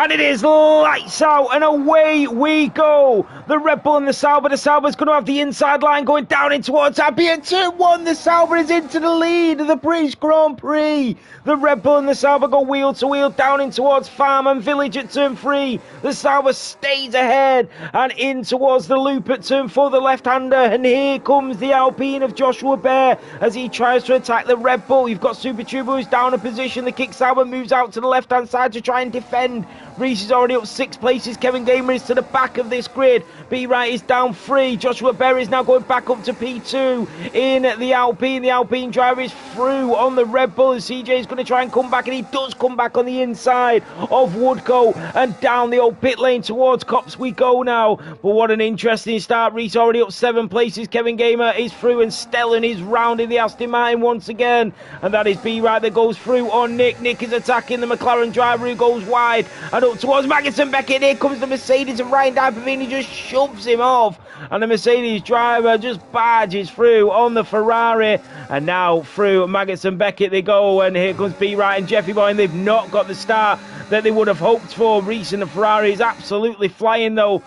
And it is lights out and away we go. The Red Bull and the Sauber. The Sauber's going to have the inside line going down in towards Abbey at turn 1. The Sauber is into the lead of the British Grand Prix. The Red Bull and the Sauber go wheel to wheel down in towards Farm and Village at turn 3. The Sauber stays ahead and in towards the loop at turn 4, the left-hander. And here comes the Alpine of Joshua Bear as he tries to attack the Red Bull. You've got Super Turbo who's down a position. The Kick Sauber moves out to the left-hand side to try and defend. Reese is already up 6 places. Kevin Gamer is to the back of this grid. B Wright is down 3. Joshua Berry is now going back up to P2 in the Alpine. The Alpine driver is through on the Red Bull. CJ is going to try and come back, and he does come back on the inside of Woodcote and down the old pit lane towards Cops we go now. But what an interesting start. Reese already up 7 places. Kevin Gamer is through, and Stellan is rounding the Aston Martin once again. And that is B Wright that goes through on Nick. Nick is attacking the McLaren driver who goes wide and up towards Magnussen Beckett. Here comes the Mercedes, and Ryan Diapavini just shoves him off, and the Mercedes driver just barges through on the Ferrari, and now through Magnussen Beckett they go, and here comes B Wright and Jeffy Boy, and they've not got the start that they would have hoped for. Reese and the Ferrari is absolutely flying though.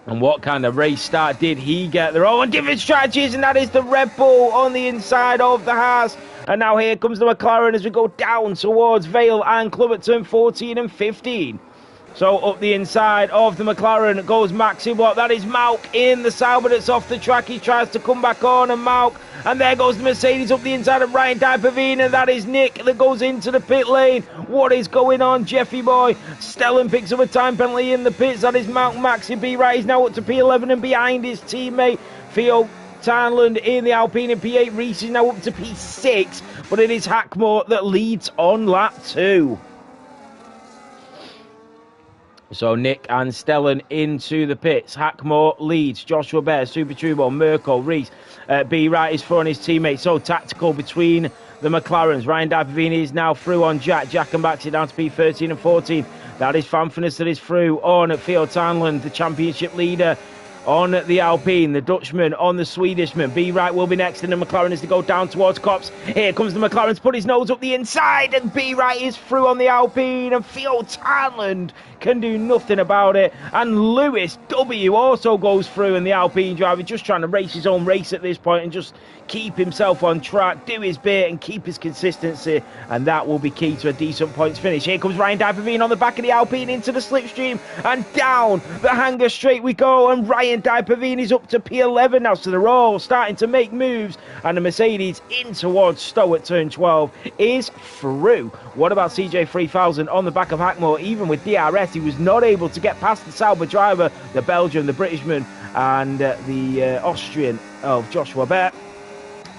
And what kind of race start did he get? They're all on different strategies, and that is the Red Bull on the inside of the Haas. And now here comes the McLaren as we go down towards Vale and Club at turn 14 and 15. So up the inside of the McLaren goes Max Hublot. That is Malk in the Sauber that's off the track. He tries to come back on, and Malk. And there goes the Mercedes up the inside of Ryan Diapavina. That is Nick that goes into the pit lane. What is going on, Jeffy Boy? Stellan picks up a time penalty in the pits. That is Malk Maxi B. Right, he's now up to P11 and behind his teammate Theo Tarnland in the Alpine in P8. Reese is now up to P6, but it is Hackmore that leads on lap 2. So Nick and Stellan into the pits. Hackmore leads. Joshua Bear, Super Turbo, Merkel, Reese. B. Wright is throwing his teammate. So tactical between the McLarens. Ryan Diapavini is now through on Jack. Jack and backs it down to P13 and 14. That is Fanfinus that is through on Theo Tarnland, the championship leader on the Alpine. The Dutchman on the Swedishman. B. Wright will be next, and the McLaren is to go down towards Cops. Here comes the McLaren to put his nose up the inside, and B. Wright is through on the Alpine, and Theo Tarnland can do nothing about it. And Lewis W also goes through, and the Alpine driver just trying to race his own race at this point and just keep himself on track, do his bit and keep his consistency, and that will be key to a decent points finish. Here comes Ryan Diapavine on the back of the Alpine into the slipstream, and down the hanger straight we go, and Ryan Diapavine is up to P11 now, so they're all starting to make moves, and the Mercedes in towards Stowe at turn 12 is through. What about CJ 3000 on the back of Hackmore? Even with DRS, he was not able to get past the Sauber driver, the Belgian, the Britishman, and the Austrian of Joshua Bear.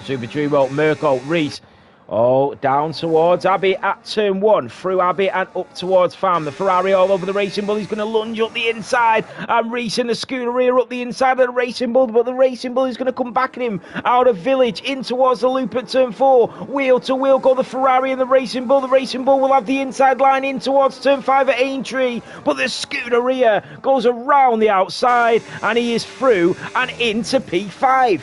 Super Turbo, Merkel, Reese, all down towards Abbey at turn 1, through Abbey and up towards Farm. The Ferrari all over the Racing Bull. He's going to lunge up the inside, and Reese and the Scuderia up the inside of the Racing Bull, but the Racing Bull is going to come back at him out of Village in towards the loop at turn 4. Wheel to wheel go the Ferrari and the Racing Bull. The Racing Bull will have the inside line in towards turn 5 at Aintree, but the Scuderia goes around the outside, and he is through and into P5.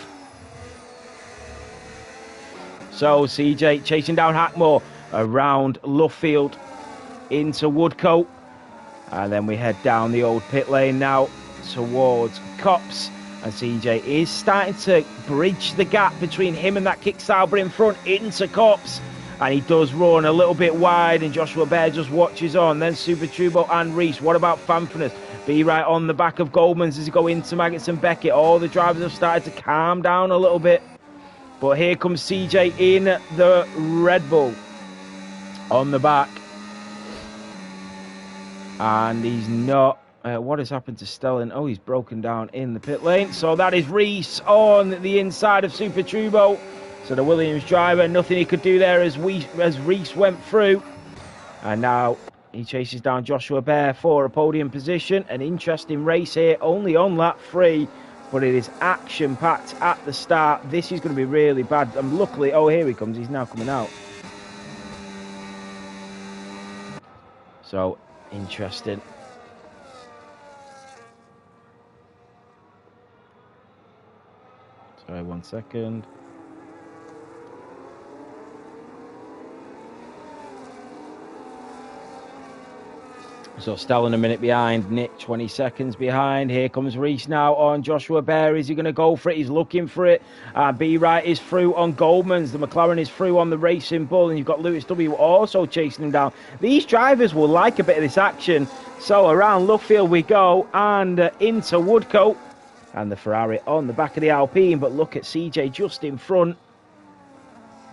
So CJ chasing down Hackmore around Luffield into Woodcote, and then we head down the old pit lane now towards Cops, and CJ is starting to bridge the gap between him and that Kick Sauber in front into Cops, and he does run a little bit wide, and Joshua Bear just watches on. Then Super Turbo and Reese. What about Fanfinus? Be right on the back of Goldman's as he go into Maggots Beckett. All the drivers have started to calm down a little bit. But here comes CJ in the Red Bull on the back. And he's not... what has happened to Stellan? Oh, he's broken down in the pit lane. So that is Reese on the inside of Super Turbo. So the Williams driver, nothing he could do there as Reese went through. And now he chases down Joshua Bear for a podium position. An interesting race here, only on lap 3. But it is action-packed at the start. This is going to be really bad. And luckily, oh, here he comes. He's now coming out. So, interesting. Sorry, 1 second. So Stellan a minute behind, Nick 20 seconds behind. Here comes Reese now on Joshua Bear. Is he going to go for it? He's looking for it. B Wright is through on Goldman's. The McLaren is through on the Racing Bull. And you've got Lewis W also chasing him down. These drivers will like a bit of this action. So around Luffield we go and into Woodcote. And the Ferrari on the back of the Alpine. But look at CJ just in front.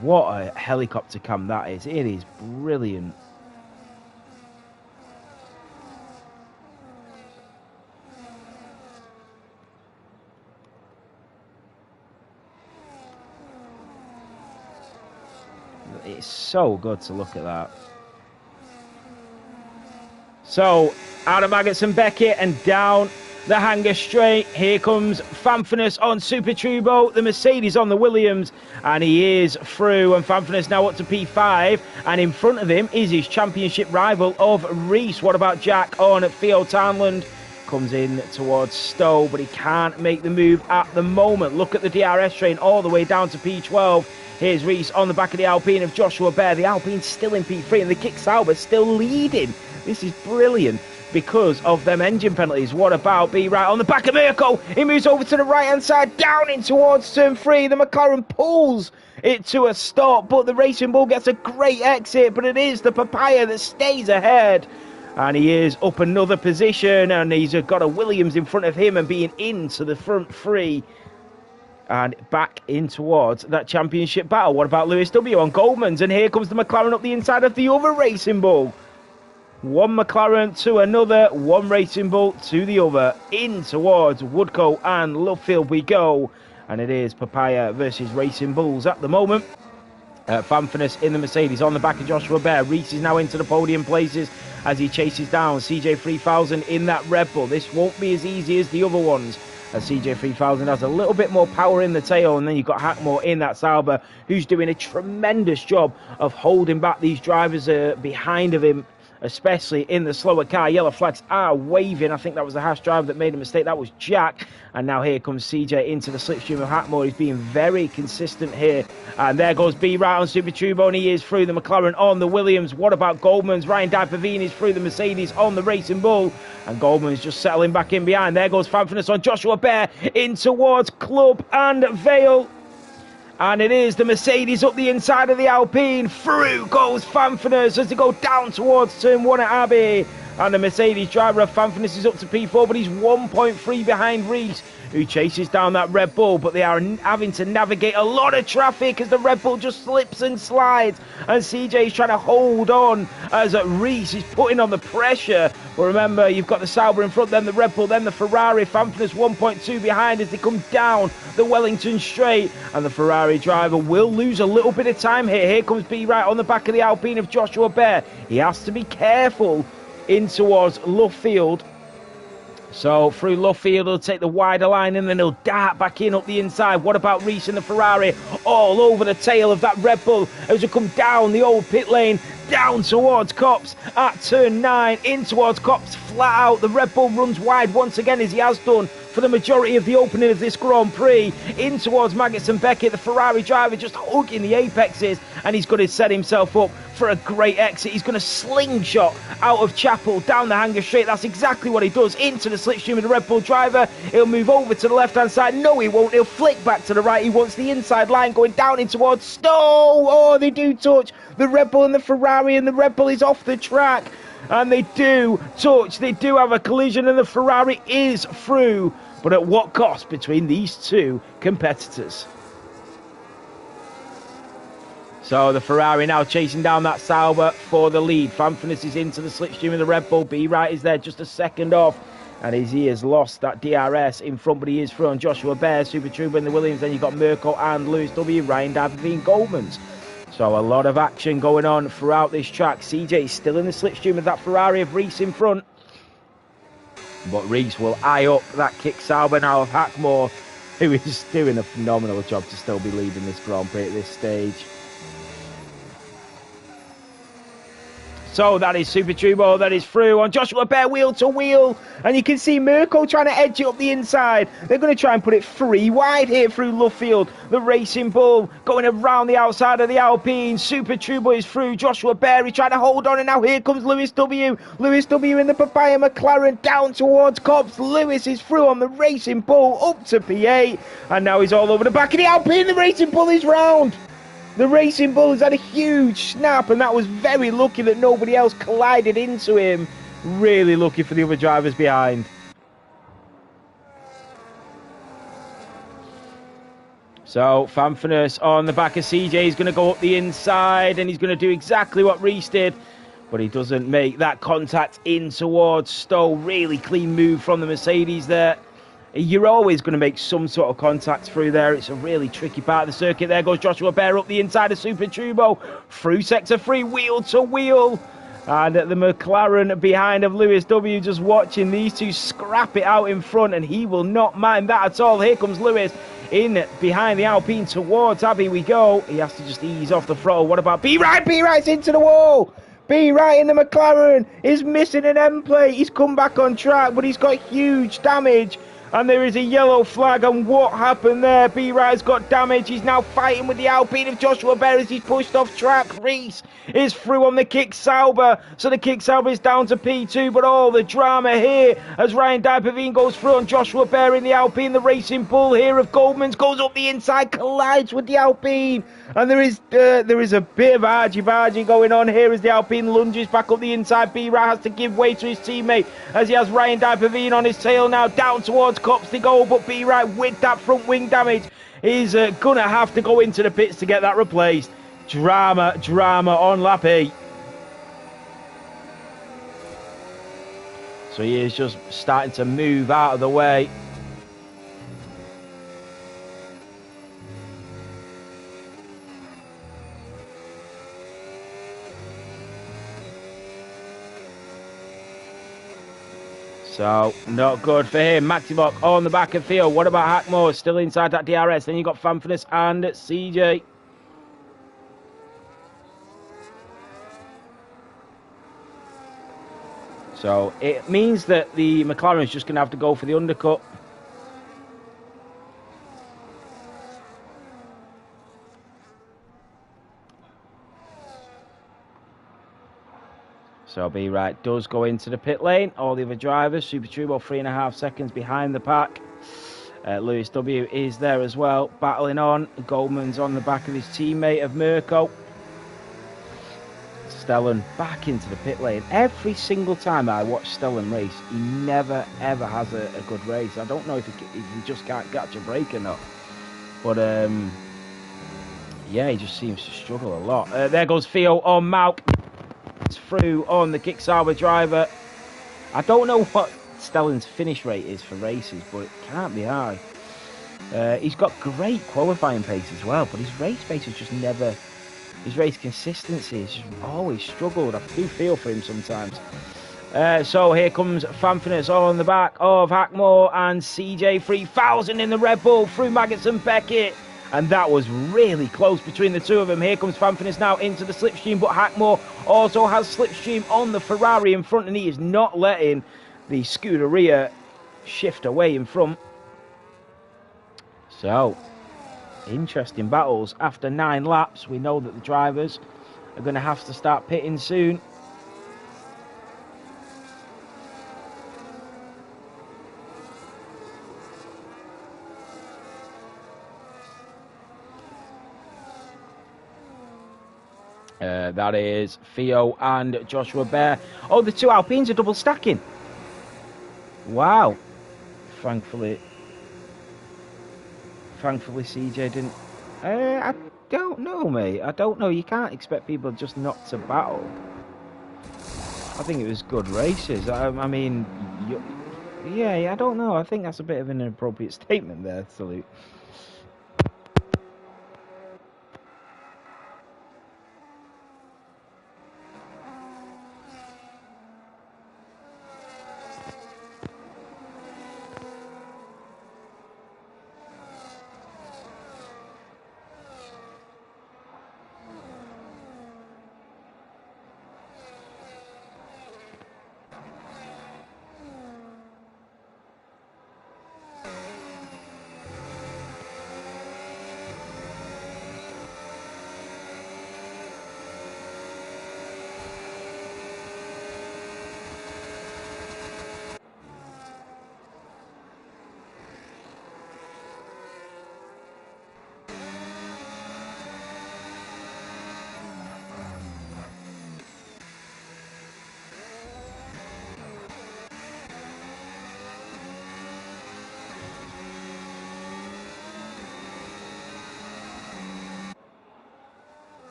What a helicopter cam that is. It is brilliant. It's so good to look at that. So, out of Maggots and Beckett and down the hanger straight. Here comes Fanfinus on Super Turbo, the Mercedes on the Williams, and he is through. And Fanfinus now up to P5, and in front of him is his championship rival of Reese. What about Jack on Theo Townland? Comes in towards Stowe, but he can't make the move at the moment. Look at the DRS train all the way down to P12. Here's Reese on the back of the Alpine of Joshua Bear. The Alpine's still in P3 and the Kick Sauber still leading. This is brilliant because of them engine penalties. What about B Wright on the back of Mirko? He moves over to the right-hand side, down in towards turn 3. The McLaren pulls it to a stop, but the Racing Bull gets a great exit, but it is the Papaya that stays ahead. And he is up another position, and he's got a Williams in front of him and being into the front 3. And back in towards that championship battle. What about Lewis W on Goldman's? And here comes the McLaren up the inside of the other Racing Bull. One McLaren to another, one Racing Bull to the other. In towards Woodcote and Luffield we go. And it is Papaya versus Racing Bulls at the moment. Fanfinus in the Mercedes on the back of Joshua Bear. Reese is now into the podium places as he chases down CJ 3000 in that Red Bull. This won't be as easy as the other ones, as CJ 3000 has a little bit more power in the tail, and then you've got Hackmore in that Sauber, who's doing a tremendous job of holding back these drivers behind of him, especially in the slower car. Yellow flags are waving. I think that was the Haas driver that made a mistake. That was Jack. And now here comes CJ into the slipstream of Hackmore. He's being very consistent here. And there goes B Wright on Super Turbo, and he is through the McLaren on the Williams. What about Goldman's? Ryan Dipavine is through the Mercedes on the Racing Bull. And Goldman's just settling back in behind. There goes Fanfinus on Joshua Bear in towards Club and Vale. And it is the Mercedes up the inside of the Alpine. Through goes Fanfinus as they go down towards turn 1 at Abbey. And the Mercedes driver of Fanfinus is up to P4, but he's 1.3 behind Reese, who chases down that Red Bull. But they are having to navigate a lot of traffic as the Red Bull just slips and slides. And CJ is trying to hold on as Reese is putting on the pressure. But remember, you've got the Sauber in front, then the Red Bull, then the Ferrari. Fanfinus 1.2 behind as they come down the Wellington straight. And the Ferrari driver will lose a little bit of time here. Here comes B Wright on the back of the Alpine of Joshua Bear. He has to be careful in towards Luffield. So through Luffield, he'll take the wider line and then he'll dart back in up the inside. What about Reese and the Ferrari? All over the tail of that Red Bull as we come down the old pit lane, down towards Copse at turn 9, in towards Copse, flat out. The Red Bull runs wide once again, as he has done for the majority of the opening of this Grand Prix. In towards Maggots and Beckett, the Ferrari driver just hugging the apexes, and he's going to set himself up for a great exit. He's going to slingshot out of Chapel down the hanger straight. That's exactly what he does. Into the slipstream of the Red Bull driver. He'll move over to the left-hand side. No, he won't. He'll flick back to the right. He wants the inside line going down in towards Stowe. Oh, they do touch. The Red Bull and the Ferrari, and the Red Bull is off the track. And they do touch. They do have a collision, and the Ferrari is through. But at what cost between these two competitors? So the Ferrari now chasing down that Sauber for the lead. Fanfinus is into the slipstream of the Red Bull. B Wright is there just a second off. And as he has lost that DRS in front, but he is through on Joshua Bear, Super Trooper in the Williams. Then you've got Mirko and Lewis W, Ryan Davine, Goldman's. So a lot of action going on throughout this track. CJ is still in the slipstream of that Ferrari of Reese in front. But Reese will eye up that Kick Sauber now of Hackmore, who is doing a phenomenal job to still be leading this Grand Prix at this stage. So that is Super Turbo, that is through on Joshua Bear, wheel to wheel. And you can see Mirko trying to edge it up the inside. They're going to try and put it 3 wide here through Luffield. The Racing Bull going around the outside of the Alpine. Super Turbo is through. Joshua Bear, he's trying to hold on, and now here comes Lewis W. Lewis W in the Papaya McLaren down towards Cobbs. Lewis is through on the Racing Bull up to P8. And now he's all over the back of the Alpine. The Racing Bull is round. The Racing Bull has had a huge snap, and that was very lucky that nobody else collided into him. Really lucky for the other drivers behind. So, Fanfinus on the back of CJ. He's going to go up the inside, and he's going to do exactly what Reese did. But he doesn't make that contact in towards Stowe. Really clean move from the Mercedes there. You're always going to make some sort of contact through there. It's a really tricky part of the circuit. There goes Joshua Bear up the inside of Super Turbo. Through sector 3, wheel to wheel. And at the McLaren behind of Lewis W, just watching these two scrap it out in front. And he will not mind that at all. Here comes Lewis in behind the Alpine towards Abbey we go. He has to just ease off the throttle. What about B-Right? B-Right's into the wall. B-Right in the McLaren is missing an end plate. He's come back on track, but he's got huge damage. And there is a yellow flag, and what happened there? B-Right's got damage. He's now fighting with the Alpine of Joshua Bear as he's pushed off track. Reese is through on the Kick Sauber. So the Kick Sauber is down to P2, but all the drama here as Ryan Dijperveen goes through on Joshua Bear in the Alpine. The Racing Bull here of Goldman's goes up the inside, collides with the Alpine. And there is a bit of argy-bargy going on here as the Alpine lunges back up the inside. B-Right has to give way to his teammate as he has Ryan Dijperveen on his tail now, down towards Cops to go, but B-Right with that front wing damage is going to have to go into the pits to get that replaced. Drama on lap 8. So he is just starting to move out of the way. So, not good for him. Maximock on the back of Theo. What about Hackmore? Still inside that DRS. Then you've got Fanfinus and CJ. So, it means that the McLaren is just going to have to go for the undercut. So B-Right does go into the pit lane. All the other drivers, Super Turbo 3.5 seconds behind the pack. Lewis W is there as well, battling on. Goldman's on the back of his teammate of Mirko. Stellan back into the pit lane. Every single time I watch Stellan race, he never ever has a good race. I don't know if he just can't catch a break or not. But yeah, he just seems to struggle a lot. There goes Theo on Mauk. Through on the Kick Sauber driver. I don't know what Stellan's finish rate is for races, but it can't be high. He's got great qualifying pace as well, but his race pace is just never, his race consistency has just always struggled. I do feel for him sometimes. So here comes Fanfinus on the back of Hackmore and CJ 3000 in the Red Bull through Maggots and Beckett. And that was really close between the two of them. Here comes Fanfinus now into the slipstream, but Hackmore also has slipstream on the Ferrari in front, and he is not letting the Scuderia shift away in front. So, interesting battles. After 9 laps, we know that the drivers are going to have to start pitting soon. That is Theo and Joshua Bear. Oh, the two Alpines are double stacking. Wow. Thankfully CJ didn't. I don't know, mate. I don't know. You can't expect people just not to battle. I think it was good races. I mean, yeah, I don't know. I think that's a bit of an inappropriate statement there, Salute.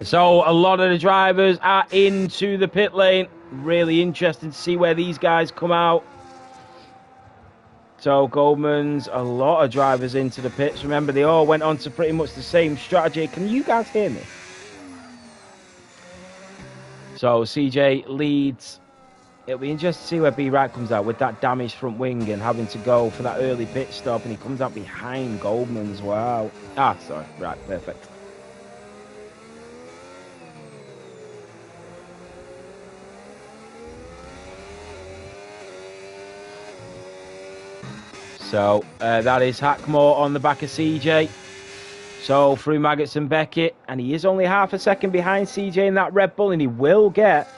So a lot of the drivers are into the pit lane. Really interesting to see where these guys come out. So Goldman's, a lot of drivers into the pits. Remember, they all went on to pretty much the same strategy. Can you guys hear me? So CJ leads. It'll be interesting to see where B Wright comes out with that damaged front wing and having to go for that early pit stop. And he comes out behind Goldman's. Wow. Sorry. Right, perfect. So that is Hackmore on the back of CJ. So through Maggots and Beckett, and he is only half a second behind CJ in that Red Bull, and he will get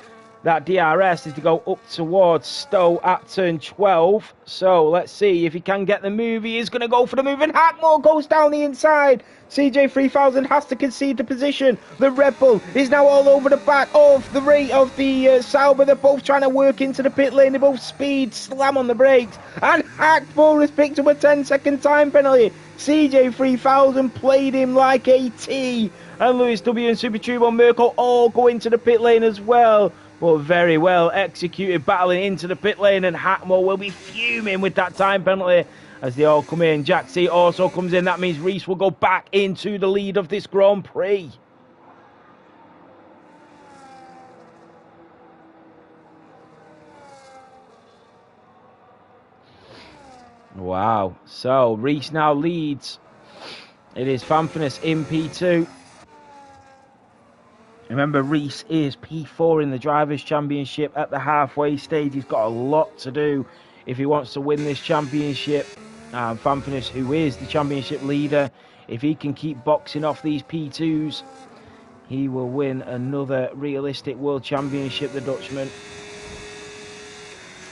that DRS is to go up towards Stowe at turn 12. So let's see if he can get the move. He is going to go for the move, and Hackmore goes down the inside. CJ 3000 has to concede the position. The Red Bull is now all over the back of the Sauber. They're both trying to work into the pit lane. They both speed, slam on the brakes, and Hackmore has picked up a 10-second time penalty. CJ 3000 played him like a T, and Lewis W and Super Turbo Merkel all go into the pit lane as well. But very well executed, battling into the pit lane, and Hackmore will be fuming with that time penalty as they all come in. Jack C also comes in. That means Reese will go back into the lead of this Grand Prix. Wow. So Reese now leads. It is Fanfinus in P2. Remember, Reese is P4 in the Drivers' Championship at the halfway stage. He's got a lot to do if he wants to win this championship. Fanfinus, who is the championship leader, if he can keep boxing off these P2s, he will win another realistic World Championship, the Dutchman.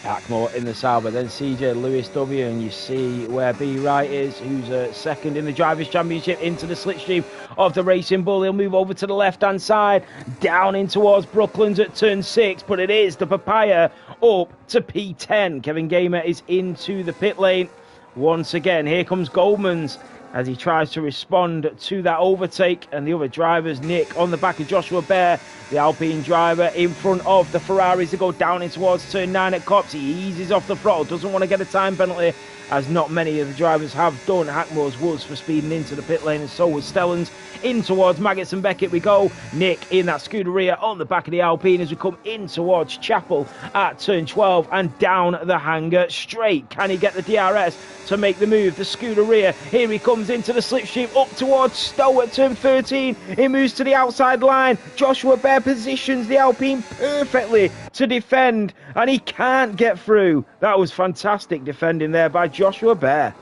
Hackmore in the Sauber, then CJ, Lewis W, and you see where B Wright is, who's second in the Drivers' Championship, into the slipstream of the Racing Bull. He'll move over to the left-hand side, down in towards Brooklands at turn 6, but it is the Papaya up to P10. Kevin Gamer is into the pit lane. Once again, here comes Goldman's as he tries to respond to that overtake, and the other drivers, Nick on the back of Joshua Bear, the Alpine driver in front of the Ferraris to go down in towards turn 9 at Cops. He eases off the throttle, doesn't want to get a time penalty, as not many of the drivers have done. Hackmore's was for speeding into the pit lane, and so was Stellan's. In towards Maggots and Beckett we go. Nick in that Scuderia on the back of the Alpine as we come in towards Chapel at turn 12 and down the hanger straight. Can he get the DRS to make the move? The Scuderia, here he comes into the slipstream up towards Stowe at turn 13. He moves to the outside line. Joshua Bear positions the Alpine perfectly to defend, and he can't get through. That was fantastic defending there by Joshua Bear.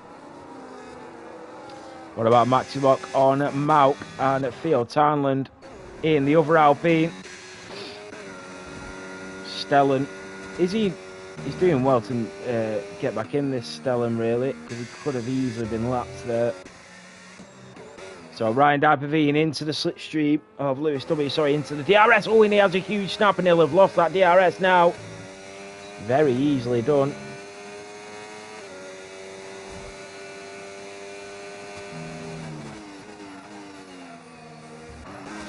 What about Maximock on Mauk and Theo Tarnland in the other Alpine? Stellan, he's doing well to get back in this Stellan, really, because he could have easily been lapped there. So Ryan Dipervine into the slipstream of Lewis W, into the DRS. Oh, and he has a huge snap, and he'll have lost that DRS now. Very easily done.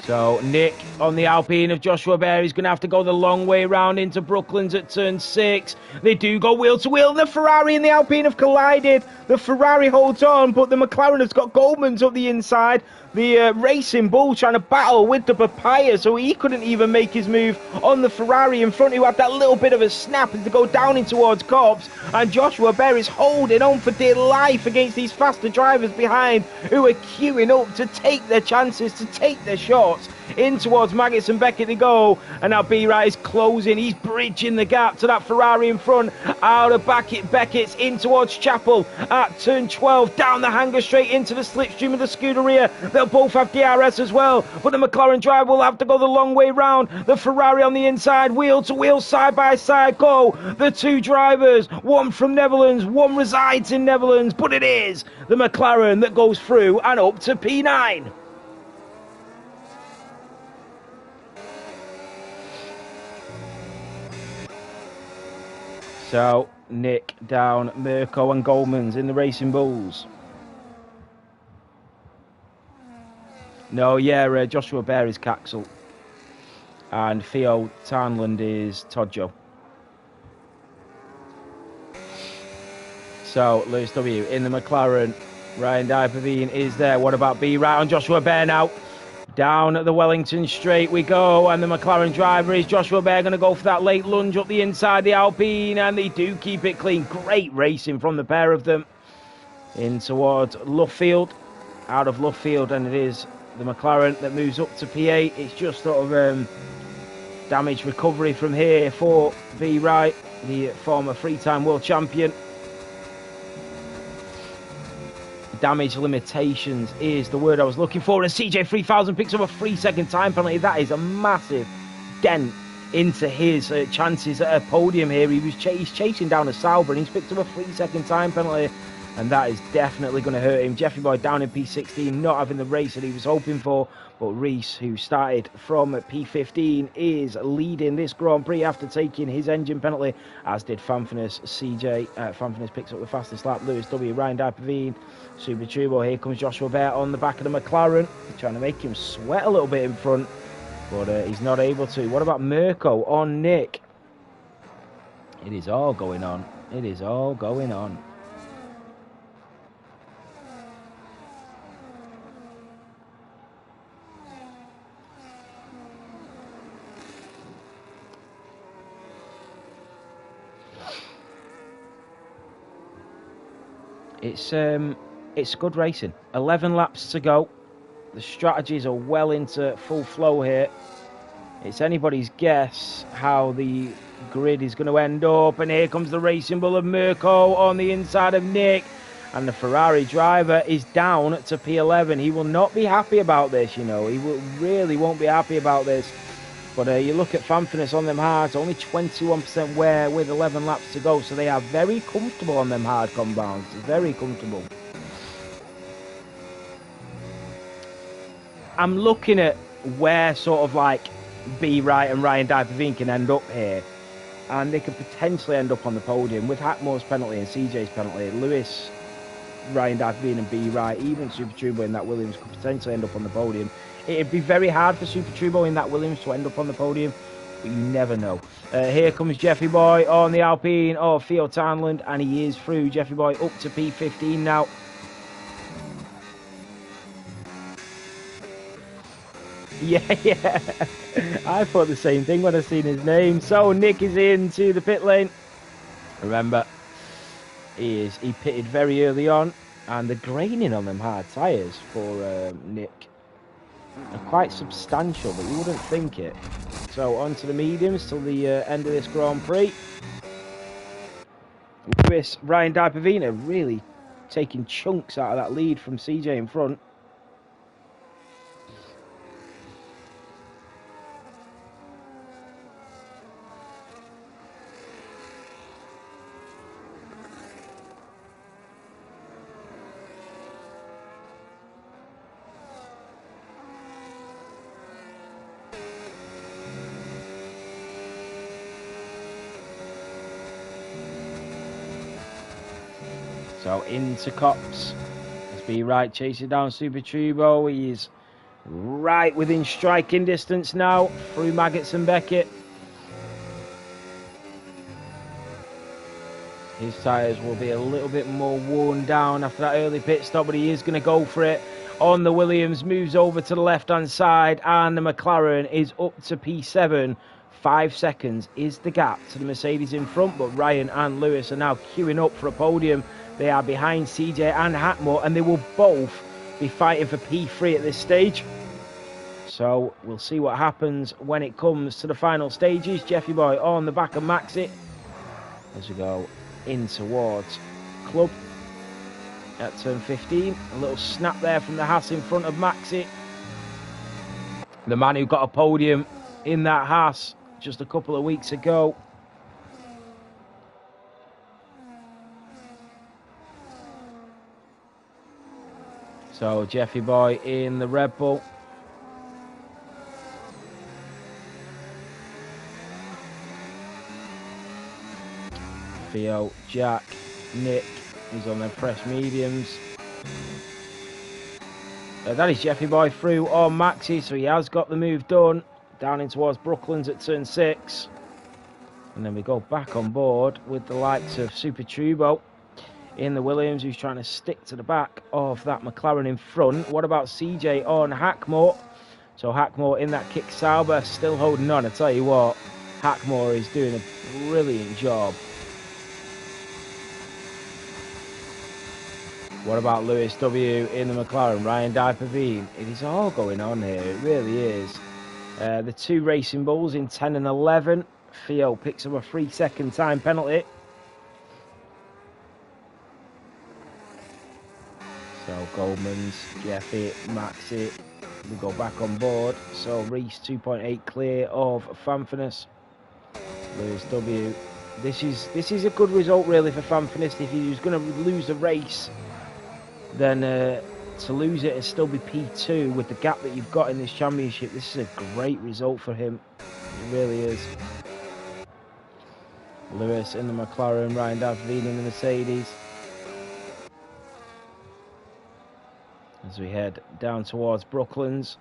So Nick on the Alpine of Joshua Bear is going to have to go the long way round into Brooklands at turn 6. They do go wheel to wheel. The Ferrari and the Alpine have collided. The Ferrari holds on, but the McLaren has got Goldman's up the inside. The Racing Bull trying to battle with the Papaya, so he couldn't even make his move on the Ferrari in front, who had that little bit of a snap as to go down in towards Cobbs. And Joshua Bear is holding on for dear life against these faster drivers behind, who are queuing up to take their chances, to take their shots. In towards Maggots and Beckett they go, and now B Wright is closing. He's bridging the gap to that Ferrari in front. Out of Beckett's in towards Chapel at turn 12, down the hanger straight into the slipstream of the Scuderia. They'll both have DRS as well, but the McLaren driver will have to go the long way round. The Ferrari on the inside, wheel to wheel, side by side go the two drivers, one from Netherlands, one resides in Netherlands, but it is the McLaren that goes through and up to P9. So, Nick down, Mirko and Goldman's in the Racing Bulls. No, yeah, Joshua Bear is Caxel. And Theo Tarnland is Todjo. So, Lewis W. in the McLaren. Ryan Dyperveen is there. What about B? Right on Joshua Bear now. Down the Wellington straight we go, and the McLaren driver is Joshua Bear going to go for that late lunge up the inside the Alpine, and they do keep it clean. Great racing from the pair of them in towards Luffield, out of Luffield, and it is the McLaren that moves up to P8. It's just sort of damage recovery from here for V. Wright, the former three-time world champion. Damage limitations is the word I was looking for, and CJ 3000 picks up a 3-second time penalty. That is a massive dent into his chances at a podium here. He's chasing down a Sauber, and he's picked up a 3-second time penalty, and that is definitely going to hurt him. Jeffrey Boy down in P16, not having the race that he was hoping for, but Reese, who started from P15, is leading this Grand Prix after taking his engine penalty, as did Fanfinus. Fanfinus picks up the fastest lap. Lewis W, Ryan Dyperveen, Super Turbo. Here comes Joshua Bear on the back of the McLaren, trying to make him sweat a little bit in front, but he's not able to. What about Mirko on Nick? It is all going on. It is all going on. It's good racing. 11 laps to go. The strategies are well into full flow here. It's anybody's guess how the grid is going to end up. And here comes the racing bull of Mirko on the inside of Nick. And the Ferrari driver is down to P11. He will not be happy about this, you know. He really won't be happy about this. But you look at Fanfinus on them hards, only 21% wear with 11 laps to go. So they are very comfortable on them hard compounds. Very comfortable. I'm looking at where sort of like B. Wright and Ryan Dyperveen can end up here. And they could potentially end up on the podium with Hackmore's penalty and CJ's penalty. Lewis, Ryan Dyperveen and B. Wright, even Super Turbo in that Williams could potentially end up on the podium. It'd be very hard for Super Turbo in that Williams to end up on the podium, but you never know. Here comes Jeffy Boy on the Alpine. Oh, Theo Tarnland, and he is through. Jeffy Boy up to P15 now. Yeah. I thought the same thing when I seen his name. So Nick is into the pit lane. Remember, he pitted very early on, and the graining on them hard tyres for Nick are quite substantial, but you wouldn't think it. So on to the mediums till the end of this Grand Prix. Lewis, Ryan Dyperveen really taking chunks out of that lead from CJ in front. So into Cops. Let's be right, chasing down Super Turbo. He's right within striking distance now through Maggots and Beckett. His tyres will be a little bit more worn down after that early pit stop, but he is going to go for it. On the Williams, moves over to the left-hand side, and the McLaren is up to P7. 5 seconds is the gap to the Mercedes in front, but Ryan and Lewis are now queuing up for a podium. They are behind CJ and Hackmore, and they will both be fighting for P3 at this stage. So we'll see what happens when it comes to the final stages. Jeffy Boy on the back of Maxi as we go in towards Club at turn 15. A little snap there from the Haas in front of Maxi. The man who got a podium in that Haas just a couple of weeks ago. So Jeffy Boy in the Red Bull. Theo, Jack, Nick is on their fresh mediums. That is Jeffy Boy through on Maxi, so he has got the move done. Down in towards Brooklands at turn 6. And then we go back on board with the likes of Super Turbo in the Williams, who's trying to stick to the back of that McLaren in front. What about CJ on Hackmore? So Hackmore in that kick Sauber, still holding on. I tell you what, Hackmore is doing a brilliant job. What about Lewis W in the McLaren? Ryan Dipavine. It is all going on here. It really is. The two Racing Bulls in 10 and 11. Theo picks up a 3-second time penalty. So Goldman's, Jeffy, Maxi, we go back on board. So Reese 2.8 clear of Fanfinus. Lewis W. This is a good result really for Fanfinus. If he was going to lose the race, then to lose it and still be P2 with the gap that you've got in this championship, this is a great result for him. It really is. Lewis in the McLaren, Ryan Davine in the Mercedes. As we head down towards Brooklands.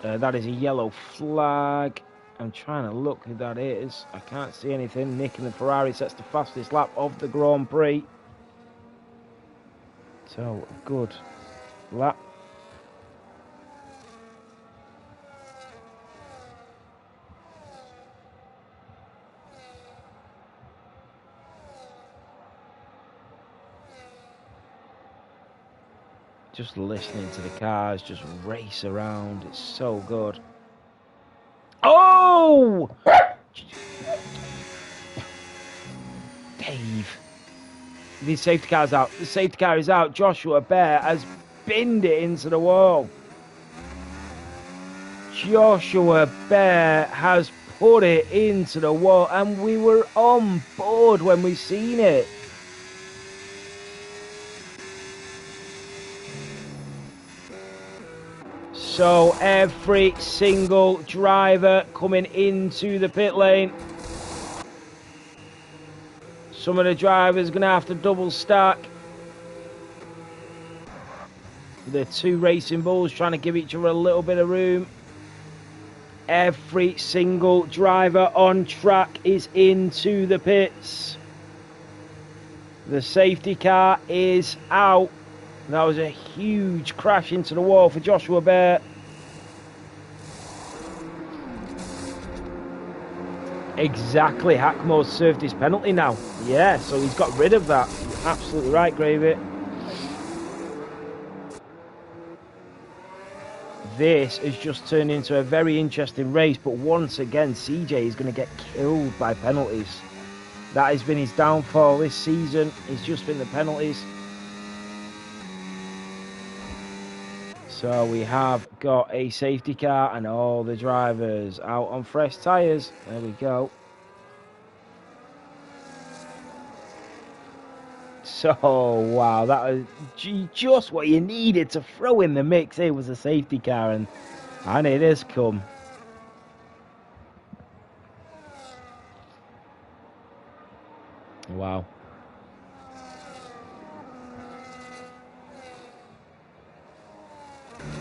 That is a yellow flag. I'm trying to look who that is. I can't see anything. Nick in the Ferrari sets the fastest lap of the Grand Prix. So, good lap. Just listening to the cars just race around. It's so good. Oh! Dave. The safety car's out. The safety car is out. Joshua Bear has binned it into the wall. Joshua Bear has put it into the wall, and we were on board when we seen it. So every single driver coming into the pit lane. Some of the drivers are going to have to double stack. The two Racing Bulls trying to give each other a little bit of room. Every single driver on track is into the pits. The safety car is out. That was a huge crash into the wall for Joshua Bear. Exactly, Hackmore's served his penalty now. Yeah, so he's got rid of that. You're absolutely right, Gravy. This has just turned into a very interesting race, but once again, CJ is going to get killed by penalties. That has been his downfall this season. It's just been the penalties. So we have got a safety car and all the drivers out on fresh tyres. There we go. So, wow, that was just what you needed to throw in the mix. It was a safety car, and it has come. Wow.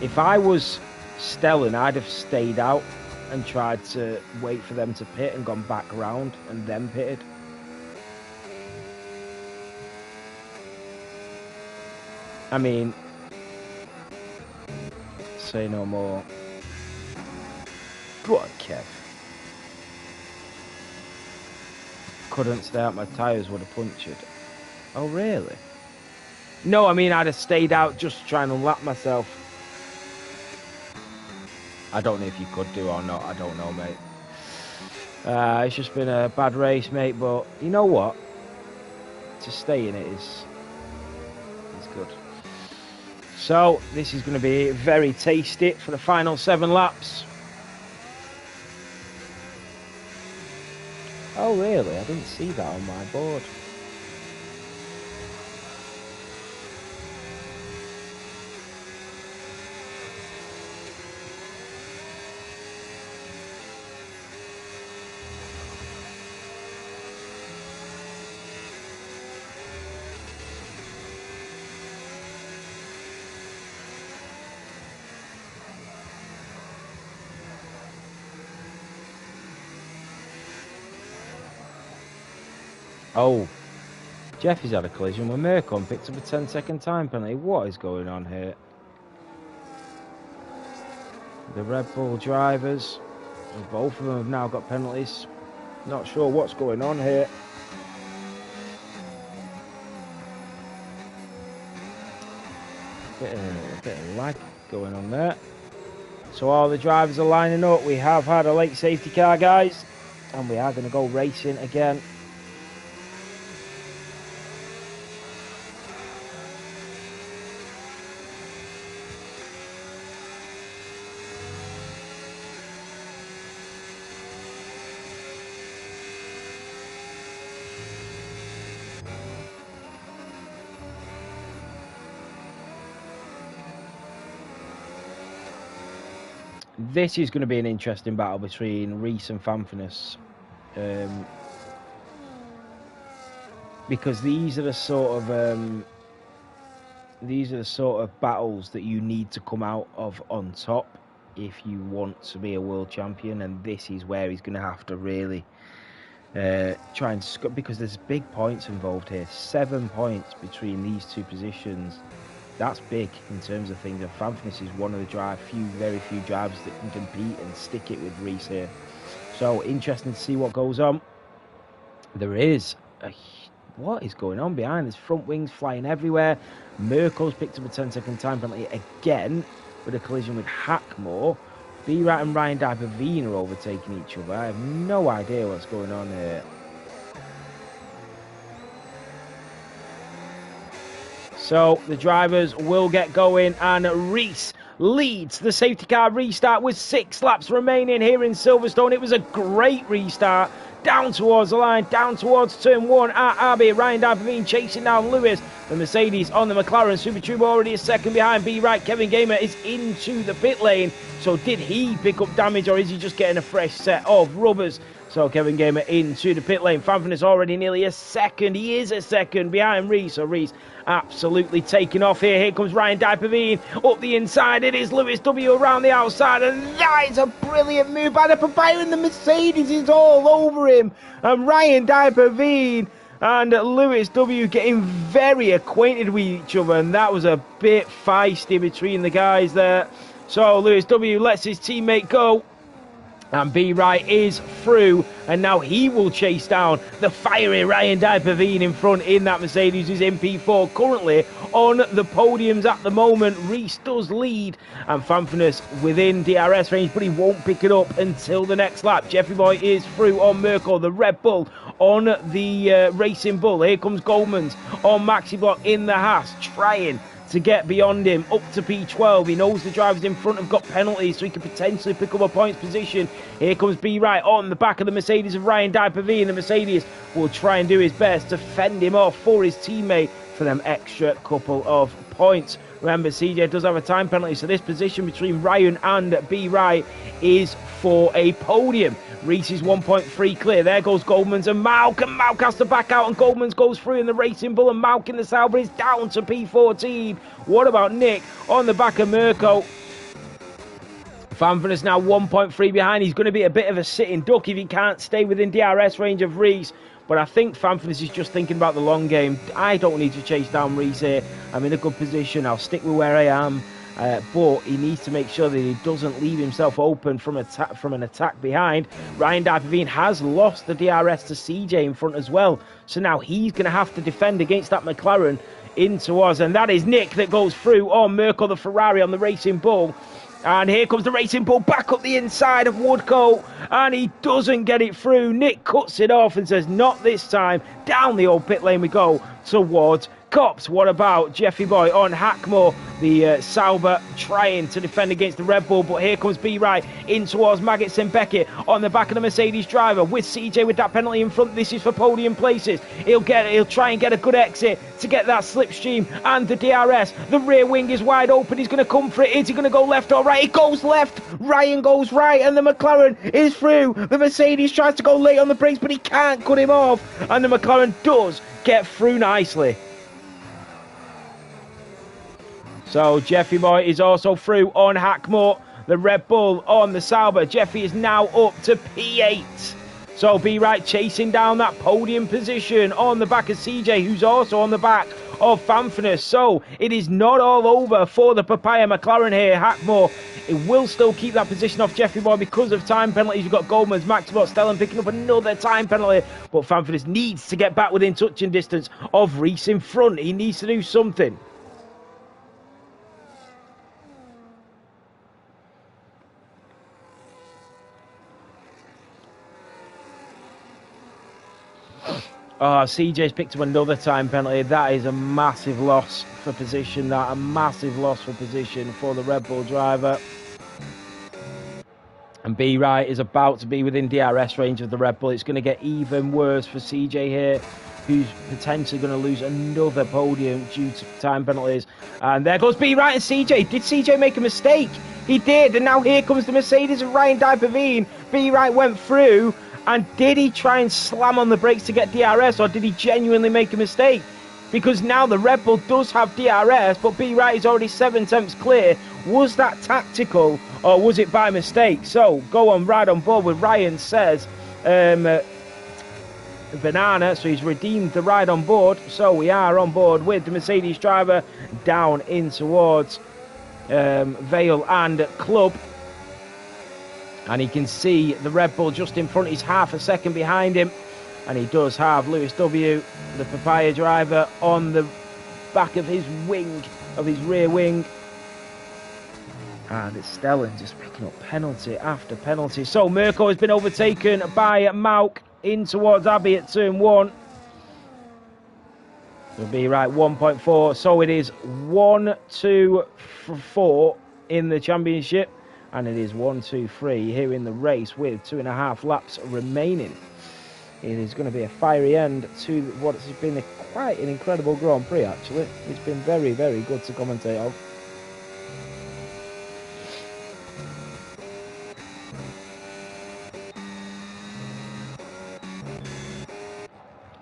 If I was Stellan, I'd have stayed out and tried to wait for them to pit and gone back round and then pitted. I mean, say no more. Go on, Kev. Couldn't stay out, my tyres would have punctured. Oh, really? No, I mean, I'd have stayed out just trying to lap myself. I don't know if you could do or not. I don't know, mate. It's just been a bad race, mate. But you know what? To stay in it is good. So this is going to be very tasty for the final 7 laps. Oh, really? I didn't see that on my board. Oh, Jeffy's had a collision with Merkel and picked up a 10-second time penalty. What is going on here? The Red Bull drivers, both of them have now got penalties. Not sure what's going on here. A bit of lag going on there. So all the drivers are lining up. We have had a late safety car, guys, and we are going to go racing again. This is going to be an interesting battle between Reese and Fanfinus. Because these are the sort of battles that you need to come out of on top if you want to be a world champion, and this is where he's going to have to really try and because there's big points involved here. 7 points between these two positions. That's big in terms of things. And Fanfinus is one of the very few drivers that can compete and stick it with Reese here. So interesting to see what goes on. There is what is going on behind? There's front wings flying everywhere. Merkel's picked up a 10-second time penalty again with a collision with Hackmore. B-Rat and Ryan Diperveen are overtaking each other. I have no idea what's going on here. So the drivers will get going, and Reese leads the safety car restart with 6 laps remaining here in Silverstone. It was a great restart. Down towards the line, down towards turn 1 at Abbey. Ryan Diperveen chasing down Lewis. The Mercedes on the McLaren. Super Turbo already a second behind. B-Right, Kevin Gamer is into the pit lane. So did he pick up damage, or is he just getting a fresh set of rubbers? So Kevin Gamer into the pit lane. Fanfinus already nearly a second. He is a second behind Reese. So Reese absolutely taking off here. Here comes Ryan Diperveen up the inside. It is Lewis W around the outside. And that is a brilliant move by the proprietor. And the Mercedes is all over him. And Ryan Diperveen and Lewis W getting very acquainted with each other. And that was a bit feisty between the guys there. So Lewis W lets his teammate go. And B-Right is through, and now he will chase down the fiery Ryan Diperveen in front in that Mercedes, who's in P4, currently on the podiums at the moment. Reese does lead, and Fanfinus within DRS range, but he won't pick it up until the next lap. Jeffrey Boy is through on Merkel, the Red Bull on the Racing Bull. Here comes Goldman's on Maxi Block in the Haas, trying to get beyond him up to P12. He knows the drivers in front have got penalties, so he could potentially pick up a points position. Here comes B-Right on the back of the Mercedes of Ryan Diperveen. The Mercedes will try and do his best to fend him off for his teammate for them extra couple of points. Remember, CJ does have a time penalty, so this position between Ryan and B-Right is for a podium. Reese is 1.3 clear. There goes Goldman's and Mauk has to back out, and Goldman's goes through in the Racing Bull, and Mauk in the Sauber is down to P14. What about Nick on the back of Mirko? Fanfinus now 1.3 behind. He's going to be a bit of a sitting duck if he can't stay within DRS range of Reese. But I think Fanfinus is just thinking about the long game. I don't need to chase down Reese here. I'm in a good position. I'll stick with where I am. But he needs to make sure that he doesn't leave himself open from an attack behind. Ryan Diperveen has lost the DRS to CJ in front as well. So now he's going to have to defend against that McLaren into us. And that is Nick that goes through on Mirko, the Ferrari on the Racing Bull. And here comes the Racing Bull back up the inside of Woodcote. And he doesn't get it through. Nick cuts it off and says, not this time. Down the old pit lane we go towards Cops. What about Jeffy Boy on Hackmore? The Sauber trying to defend against the Red Bull, but here comes B-Right in towards Maggots and Beckett on the back of the Mercedes driver with CJ with that penalty in front. This is for podium places. He'll try and get a good exit to get that slipstream and the DRS. The rear wing is wide open. He's going to come for it. Is he going to go left or right? He goes left. Ryan goes right, and the McLaren is through. The Mercedes tries to go late on the brakes, but he can't cut him off, and the McLaren does get through nicely. So Jeffy Boy is also through on Hackmore, the Red Bull on the Sauber. Jeffy is now up to P8. So Be Right chasing down that podium position on the back of CJ, who's also on the back of Fanfurness. So it is not all over for the Papaya McLaren here. Hackmore, it will still keep that position off Jeffrey Boy because of time penalties. You've got Goldman's, Maxwell, Stellan picking up another time penalty. But Fanfurness needs to get back within touching distance of Reese in front. He needs to do something. Oh, CJ's picked up another time penalty. That is a massive loss for position. A massive loss for position for the Red Bull driver. And B Right is about to be within DRS range of the Red Bull. It's going to get even worse for CJ here, who's potentially going to lose another podium due to time penalties. And there goes B Right and CJ. Did CJ make a mistake? He did. And now here comes the Mercedes of Ryan Dijkpaveen. B Right went through. And did he try and slam on the brakes to get DRS, or did he genuinely make a mistake? Because now the Red Bull does have DRS, but B Right is already 7 tenths clear. Was that tactical, or was it by mistake? So, go on, ride on board with Ryan, says Banana. So he's redeemed the ride on board. So we are on board with the Mercedes driver down in towards Vale and Club. And he can see the Red Bull just in front. He's half a second behind him. And he does have Lewis W., the Papaya driver, on the back of his wing, of his rear wing. And it's Stellan just picking up penalty after penalty. So Mirko has been overtaken by Mauk in towards Abbey at turn 1. It'll be right 1.4. So it is 1, 2, 4 in the championship. And it is 1, 2, 3 here in the race with 2.5 laps remaining. It is going to be a fiery end to what has been quite an incredible Grand Prix, actually. It's been very, very good to commentate on.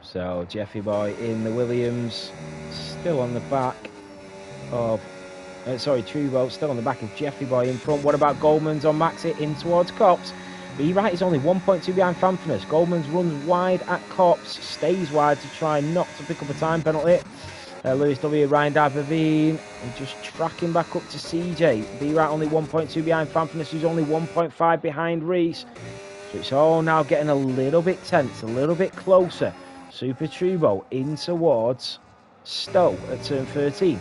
So, Jeffy Boy in the Williams, still on the back of... Trubo still on the back of Jeffrey Boy in front. What about Goldman's on Maxi in towards Cops? B Right is only 1.2 behind Fanfurness. Goldman's runs wide at Cops, stays wide to try not to pick up a time penalty. Lewis W, Ryan Dijkpaveen, and just tracking back up to CJ. B Right only 1.2 behind Fanfurness, who's only 1.5 behind Reese. So it's all now getting a little bit tense, a little bit closer. Super Trubo in towards Stowe at turn 13.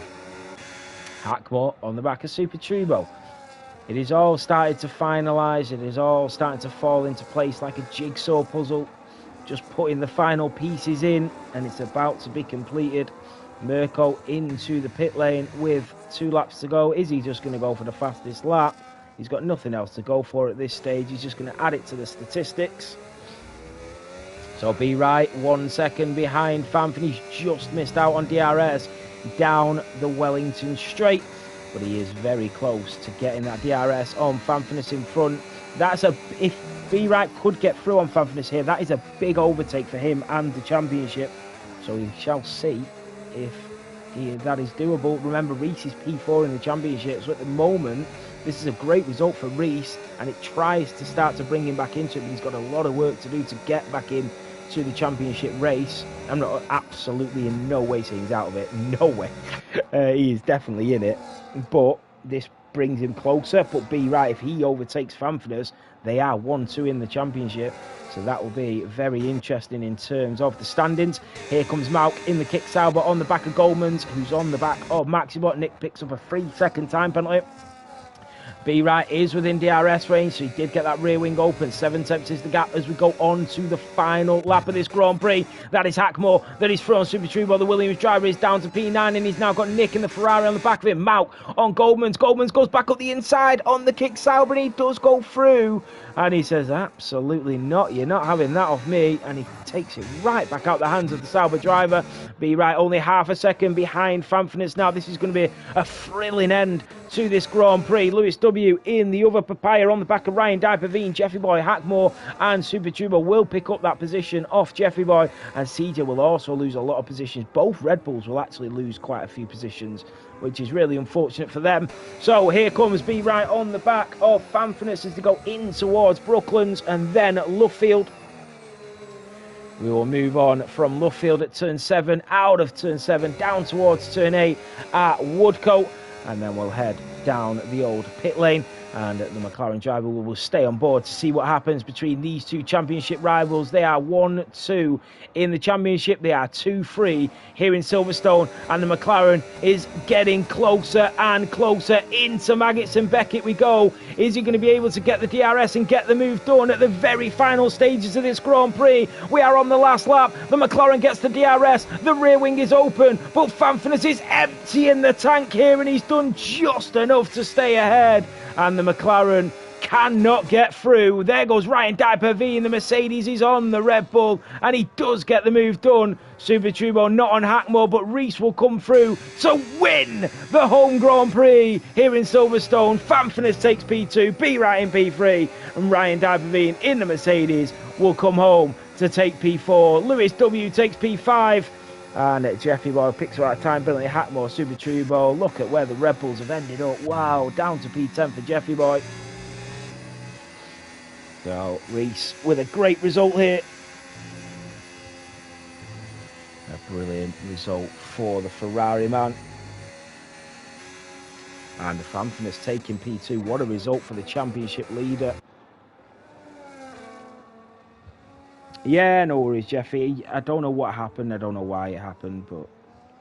Hackmore on the back of Super Trubo. It is all started to finalise. It is all starting to fall into place like a jigsaw puzzle. Just putting the final pieces in, and it's about to be completed. Mirko into the pit lane with 2 laps to go. Is he just going to go for the fastest lap? He's got nothing else to go for at this stage. He's just going to add it to the statistics. So B Right 1 second behind Fanfan. He's just missed out on DRS down the Wellington straight, but he is very close to getting that DRS on Fanfurness in front. If B Right could get through on Fanfurness here, that is a big overtake for him and the championship. So we shall see if that is doable. Remember, Reese is P4 in the championship, so at the moment this is a great result for Reese, and it tries to start to bring him back into it, but he's got a lot of work to do to get back in to the championship race. I'm not absolutely in no way saying he's out of it. No way. He is definitely in it. But this brings him closer. But B Right, if he overtakes Fanfurness, they are 1-2 in the championship. So that will be very interesting in terms of the standings. Here comes Mauk in the kick Sauber on the back of Goldman's, who's on the back of Maxibot. Nick picks up a 3-second time penalty. B Right is within DRS range, so he did get that rear wing open. 7 tenths is the gap as we go on to the final lap of this Grand Prix. That is Hackmore, that is through on Super Trubo. The Williams driver is down to P9, and he's now got Nick in the Ferrari on the back of him. Mauk on Goldman's. Goldman's goes back up the inside on the kick Sauber, and he does go through. And he says, absolutely not. You're not having that off me. And he takes it right back out the hands of the Sauber driver. B Right only half a second behind Fanfurness. Now this is going to be a thrilling end to this Grand Prix. Lewis W in the other Papaya on the back of Ryan Dijkpaveen. Jeffy Boy, Hackmore and Super Tuber will pick up that position off Jeffy Boy, and CJ will also lose a lot of positions. Both Red Bulls will actually lose quite a few positions, which is really unfortunate for them. So here comes B Right on the back of Fanfurness as they go in towards Brooklands and then Luffield. We will move on from Luffield at turn 7, out of turn 7, down towards turn 8 at Woodcote, and then we'll head down the old pit lane. And the McLaren driver will stay on board to see what happens between these two championship rivals. They are 1-2 in the championship. They are 2-3 here in Silverstone. And the McLaren is getting closer and closer into Maggots and Beckett we go. Is he going to be able to get the DRS and get the move done at the very final stages of this Grand Prix? We are on the last lap. The McLaren gets the DRS. The rear wing is open. But Fanfurness is emptying the tank here, and he's done just enough to stay ahead. And the McLaren cannot get through. There goes Ryan Diper-V in the Mercedes. He's on the Red Bull, and he does get the move done. Super Turbo not on Hackmore, but Reese will come through to win the home Grand Prix here in Silverstone. Fanfurness takes P2, B Wright in P3, and Ryan Diper-V in the Mercedes will come home to take P4. Lewis W takes P5. And Jeffy Boy picks the right time, Billy Hackmore, Super Turbo. Look at where the Red Bulls have ended up. Wow, down to P10 for Jeffy Boy. So, Reese with a great result here. A brilliant result for the Ferrari man. And the Fanfurness taking P2. What a result for the championship leader. Yeah, no worries, Jeffy. I don't know what happened. I don't know why it happened, but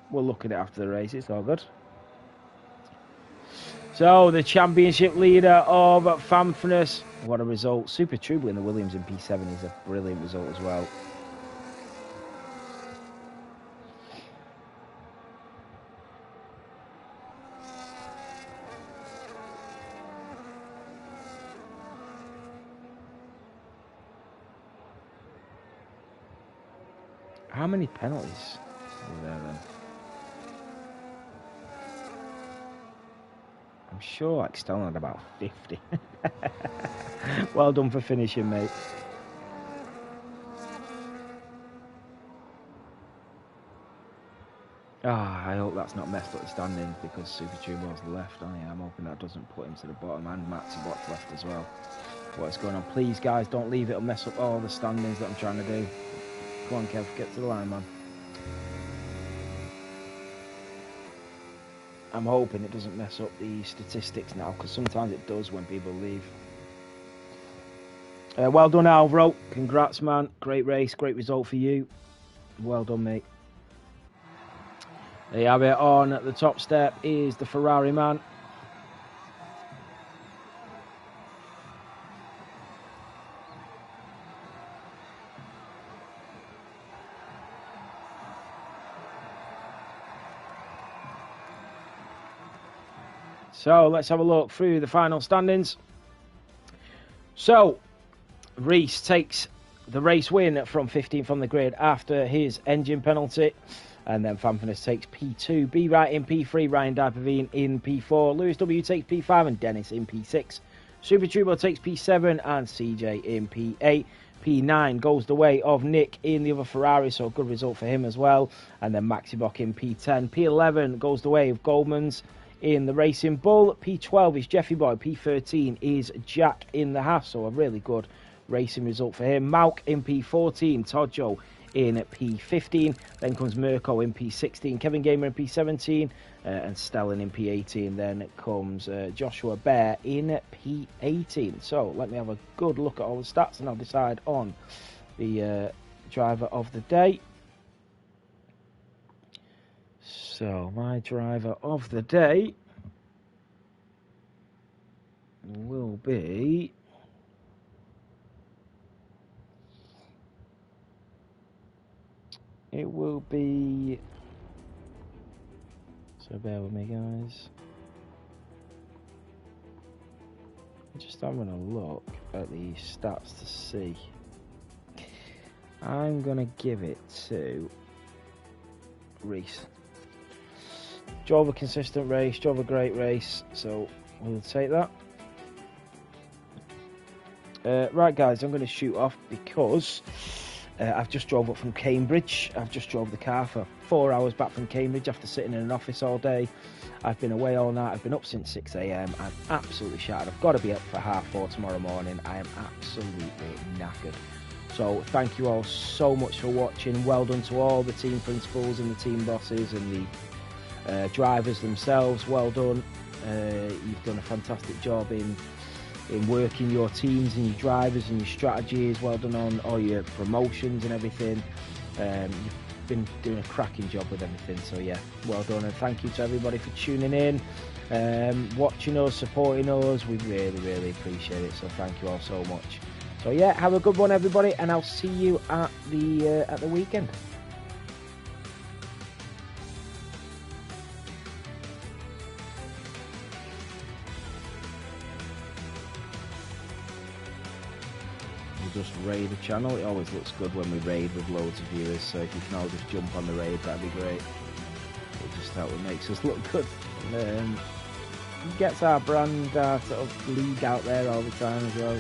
we'll look at it after the race. It's all good. So, the championship leader of Fanfurness. What a result. Super Turbo in the Williams in P7 is a brilliant result as well. How many penalties were there then? I'm sure like Stone had about 50. Well done for finishing, mate. I hope that's not messed up the standings, because Super Turbo's left. I'm hoping that doesn't put him to the bottom, and Matt's left as well. What's going on? Please, guys, don't leave it. It'll mess up all the standings that I'm trying to do. Come on, Kev, get to the line, man. I'm hoping it doesn't mess up the statistics now, because sometimes it does when people leave. Well done, Alvaro. Congrats, man. Great race, great result for you. Well done, mate. There you have it. On the top step is the Ferrari man. So let's have a look through the final standings. So Reese takes the race win from 15th on the grid after his engine penalty. And then Fanfurness takes P2, B Wright in P3, Ryan Diper-V in P4, Lewis W takes P5 and Dennis in P6. Super Turbo takes P7 and CJ in P8. P9 goes the way of Nick in the other Ferrari, so a good result for him as well. And then Maxi Bock in P10. P11 goes the way of Goldman's in the Racing Bull. P12 is Jeffy Boy. P13 is Jack in the Haas, so a really good racing result for him. Mauk in P14, Todjo in P15, then comes Mirko in P16, Kevin Gamer in P17, and Stellan in P18. Then comes Joshua Bear in P18. So let me have a good look at all the stats, and I'll decide on the driver of the day. So my driver of the day will be so bear with me, guys. I'm just having a look at the stats to see. I'm gonna give it to Reese. Drove a consistent race, drove a great race, so we'll take that. Right, guys, I'm going to shoot off because I've just drove up from Cambridge. I've just drove the car for 4 hours back from Cambridge after sitting in an office all day. I've been away all night. I've been up since 6 a.m. I'm absolutely shattered. I've got to be up for 4:30 tomorrow morning. I am absolutely knackered. So thank you all so much for watching. Well done to all the team principals and the team bosses and the drivers themselves. Well done. You've done a fantastic job in working your teams and your drivers and your strategies. Well done on all your promotions and everything. You've been doing a cracking job with everything, so yeah, well done, and thank you to everybody for tuning in, watching us, supporting us. We really appreciate it, so thank you all so much. So yeah, have a good one everybody, and I'll see you at the weekend. Just raid a channel. It always looks good when we raid with loads of viewers, so if you can all just jump on the raid, that'd be great. It just how it makes us look good, and gets our brand, our sort of league out there all the time as well.